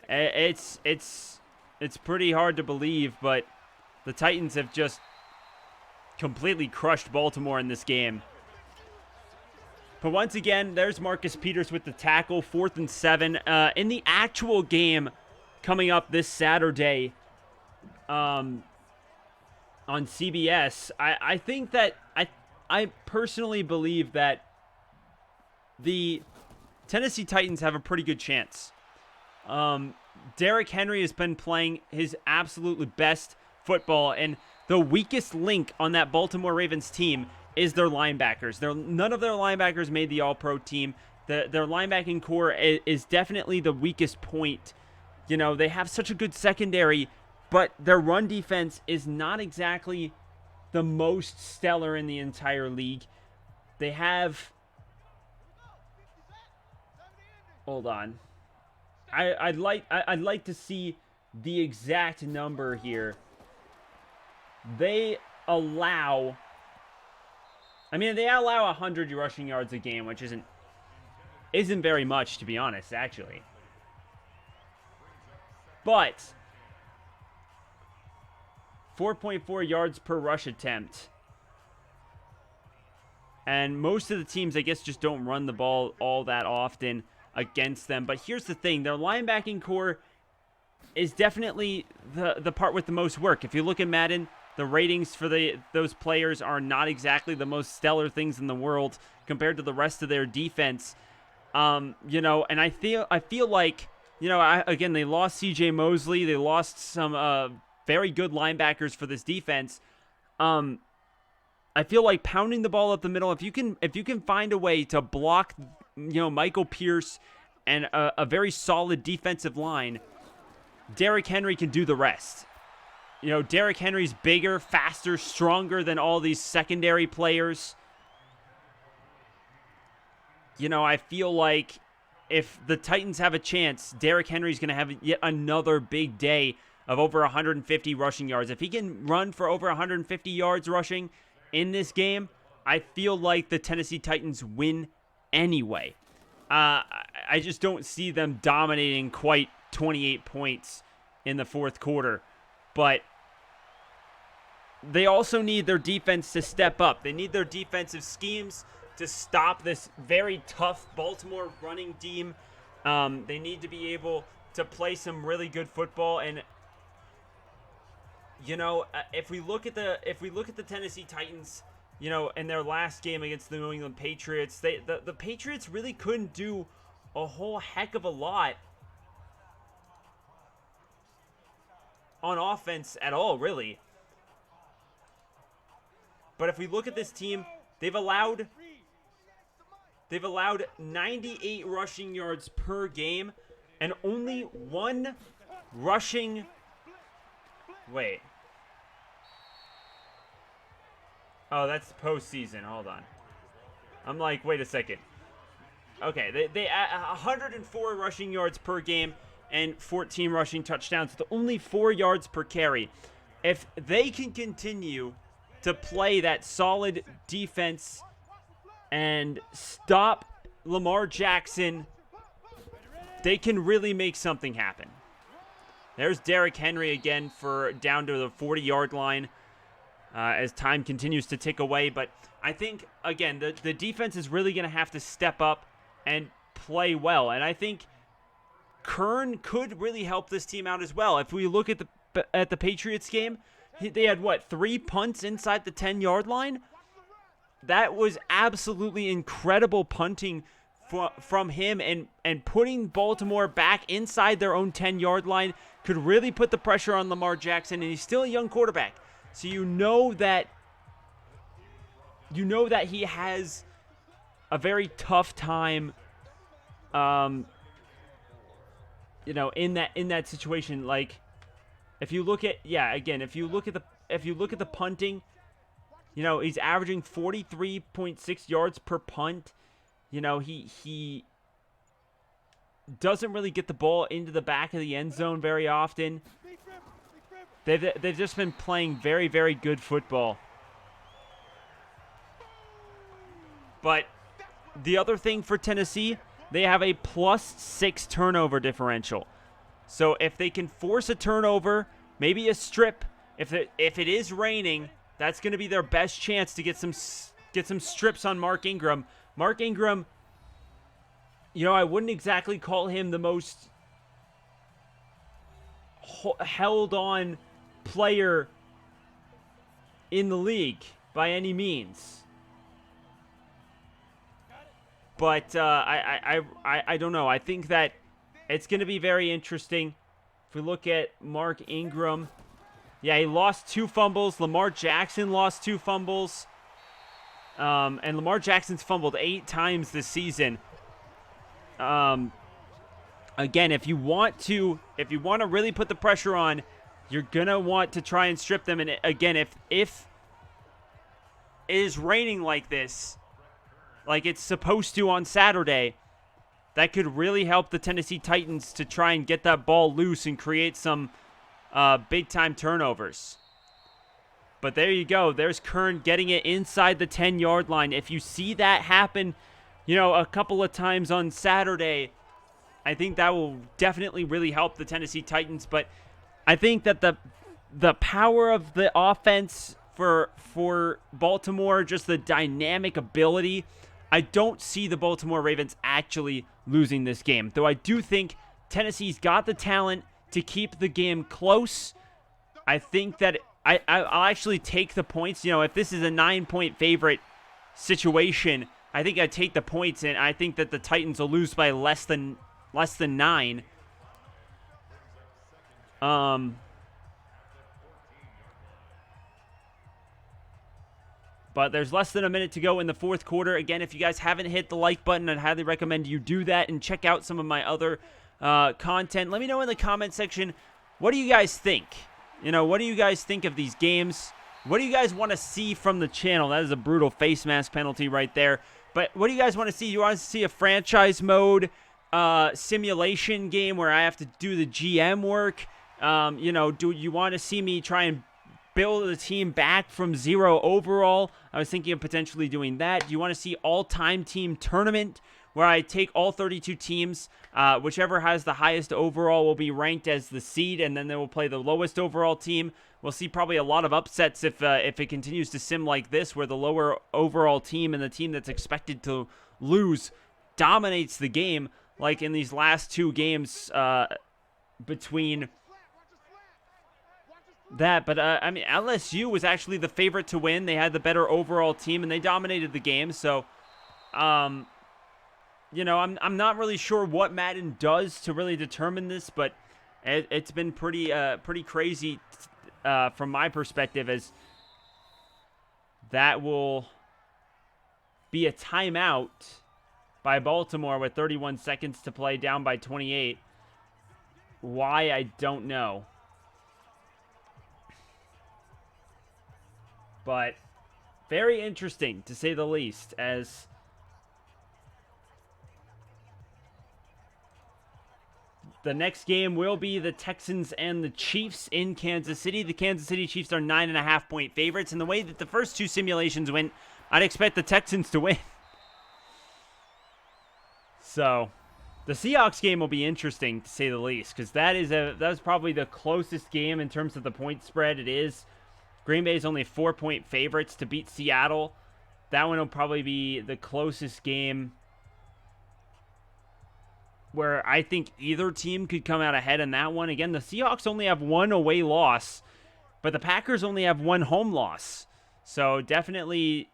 It's pretty hard to believe, but the Titans have just completely crushed Baltimore in this game. But once again, there's Marcus Peters with the tackle, 4th and 7. In the actual game coming up this Saturday on CBS, I think that I personally believe that the Tennessee Titans have a pretty good chance. Derrick Henry has been playing his absolutely best football, and the weakest link on that Baltimore Ravens team is their linebackers. None of their linebackers made the All-Pro team. Their linebacking core is definitely the weakest point. You know, they have such a good secondary, but their run defense is not exactly the most stellar in the entire league. They have... Hold on. I'd like to see the exact number here. They allow 100 rushing yards a game, which isn't very much, to be honest, actually. But 4.4 yards per rush attempt. And most of the teams, I guess, just don't run the ball all that often against them. But here's the thing. Their linebacking core is definitely the part with the most work. If you look at Madden, the ratings for those players are not exactly the most stellar things in the world compared to the rest of their defense. You know, and I feel like, you know, again, they lost C.J. Mosley. They lost some very good linebackers for this defense. I feel like pounding the ball up the middle, if you can find a way to block, you know, Michael Pierce and a very solid defensive line, Derrick Henry can do the rest. You know, Derrick Henry's bigger, faster, stronger than all these secondary players. You know, I feel like if the Titans have a chance, Derrick Henry's going to have yet another big day of over 150 rushing yards. If he can run for over 150 yards rushing in this game, I feel like the Tennessee Titans win anyway. I just don't see them dominating quite 28 points in the fourth quarter. But they also need their defense to step up. They need their defensive schemes to stop this very tough Baltimore running team. They need to be able to play some really good football. And you know, if we look at the Tennessee Titans, you know, in their last game against the New England Patriots, the Patriots really couldn't do a whole heck of a lot on offense at all, really. But if we look at this team, they've allowed 98 rushing yards per game and only one rushing. Wait. Oh, that's postseason. Hold on. I'm like, wait a second. Okay, they 104 rushing yards per game and 14 rushing touchdowns with only 4 yards per carry. If they can continue to play that solid defense and stop Lamar Jackson, they can really make something happen. There's Derrick Henry again for down to the 40-yard line as time continues to tick away. But I think, again, the defense is really going to have to step up and play well. And I think Kern could really help this team out as well. If we look at the Patriots game, they had, 3 punts inside the 10-yard line? That was absolutely incredible punting from him, and putting Baltimore back inside their own 10-yard line could really put the pressure on Lamar Jackson, and he's still a young quarterback. So you know that he has a very tough time in that situation. Like, if you look at the punting, you know, he's averaging 43.6 yards per punt. You know, he doesn't really get the ball into the back of the end zone very often. They've just been playing very, very good football. But the other thing for Tennessee, they have a +6 turnover differential. So if they can force a turnover, maybe a strip, if it is raining, that's going to be their best chance to get some strips on Mark Ingram. Mark Ingram, you know, I wouldn't exactly call him the most held-on player in the league by any means. But I don't know. I think that it's going to be very interesting. If we look at Mark Ingram, yeah, he lost 2 fumbles. Lamar Jackson lost 2 fumbles. And Lamar Jackson's fumbled 8 times this season. Again, if you want to really put the pressure on, you're gonna want to try and strip them. And again, if it is raining like this, like it's supposed to on Saturday, that could really help the Tennessee Titans to try and get that ball loose and create some big-time turnovers. But there you go. There's Kern getting it inside the 10-yard line. If you see that happen, you know, a couple of times on Saturday, I think that will definitely really help the Tennessee Titans. But I think that the power of the offense for Baltimore, just the dynamic ability, I don't see the Baltimore Ravens actually losing this game. Though I do think Tennessee's got the talent to keep the game close. I think that I'll actually take the points. You know, if this is a 9-point favorite situation, I think I'd take the points, and I think that the Titans will lose by less than 9. But there's less than a minute to go in the fourth quarter. Again, if you guys haven't hit the like button, I'd highly recommend you do that and check out some of my other content. Let me know in the comment section, what do you guys think? What do you guys think of these games? What do you guys want to see from the channel? That is a brutal face mask penalty right there. But what do you guys want to see? You want to see a franchise mode simulation game where I have to do the GM work? Do you want to see me try and build a team back from 0 overall? I was thinking of potentially doing that. Do you want to see all-time team tournament where I take all 32 teams, whichever has the highest overall will be ranked as the seed, and then they will play the lowest overall team? We'll see probably a lot of upsets if it continues to sim like this, where the lower overall team and the team that's expected to lose dominates the game, like in these last 2 games between that. But I mean, LSU was actually the favorite to win. They had the better overall team and they dominated the game. So I'm not really sure what Madden does to really determine this, but it's been pretty crazy from my perspective, as that will be a timeout by Baltimore with 31 seconds to play, down by 28. Why, I don't know. But very interesting, to say the least, as the next game will be the Texans and the Chiefs in Kansas City. The Kansas City Chiefs are 9.5-point favorites, and the way that the first 2 simulations went, I'd expect the Texans to win. So the Seahawks game will be interesting, to say the least, because that's probably the closest game in terms of the point spread. It is. Green Bay is only 4-point favorites to beat Seattle. That one will probably be the closest game where I think either team could come out ahead in that one. Again, the Seahawks only have 1 away loss, but the Packers only have 1 home loss. So definitely,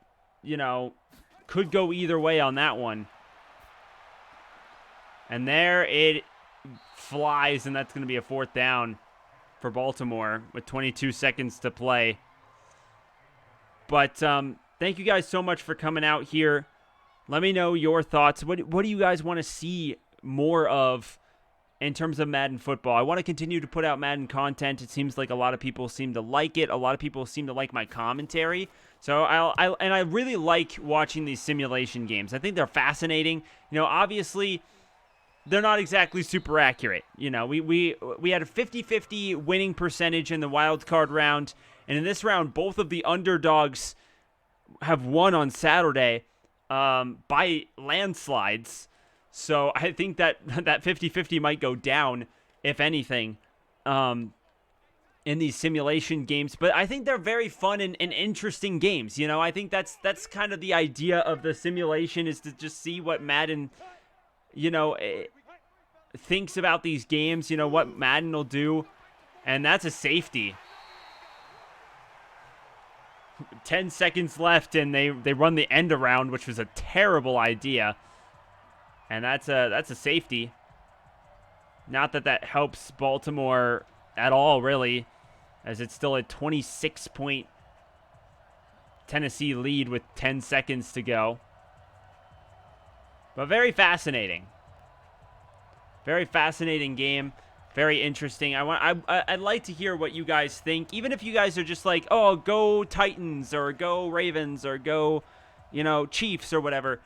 could go either way on that one. And there it flies, and that's going to be a 4th down for Baltimore with 22 seconds to play. But thank you guys so much for coming out here. Let me know your thoughts. What do you guys want to see more of in terms of Madden football? I want to continue to put out Madden content. It seems like a lot of people seem to like it. A lot of people seem to like my commentary. So I really like watching these simulation games. I think they're fascinating. Obviously they're not exactly super accurate. We had a 50-50 winning percentage in the wild card round, and in this round both of the underdogs have won on Saturday by landslides. So I think that 50-50 might go down, if anything, in these simulation games. But I think they're very fun and interesting games. I think that's kind of the idea of the simulation, is to just see what Madden, thinks about these games, what Madden will do. And that's a safety. 10 seconds left, and they run the end around, which was a terrible idea. And that's a safety. Not that helps Baltimore at all, really, as it's still a 26-point Tennessee lead with 10 seconds to go. But very fascinating. Very fascinating game. Very interesting. I'd like to hear what you guys think. Even if you guys are just like, oh, go Titans or go Ravens or go, Chiefs or whatever.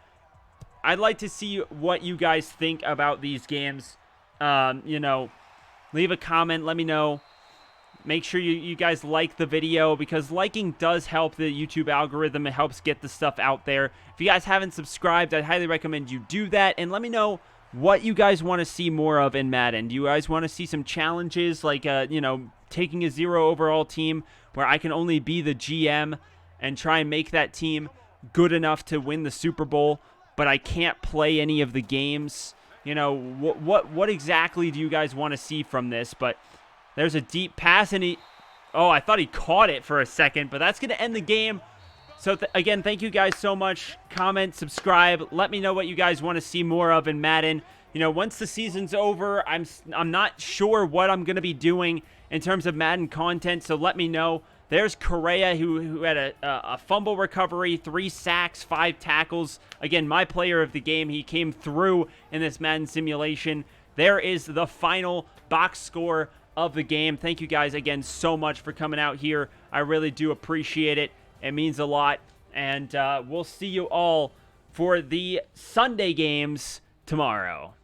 I'd like to see what you guys think about these games. Leave a comment. Let me know. Make sure you guys like the video, because liking does help the YouTube algorithm. It helps get the stuff out there. If you guys haven't subscribed, I'd highly recommend you do that. And let me know what you guys want to see more of in Madden. Do you guys want to see some challenges like, taking a 0 overall team where I can only be the GM and try and make that team good enough to win the Super Bowl, but I can't play any of the games? What exactly do you guys want to see from this? But there's a deep pass, and I thought he caught it for a second, but that's going to end the game. So again, thank you guys so much. Comment, subscribe. Let me know what you guys want to see more of in Madden. Once the season's over, I'm not sure what I'm going to be doing in terms of Madden content, so let me know. There's Correa, who had a fumble recovery, 3 sacks, 5 tackles. Again, my player of the game. He came through in this Madden simulation. There is the final box score of the game. Thank you guys again so much for coming out here. I really do appreciate it. It means a lot. And we'll see you all for the Sunday games tomorrow.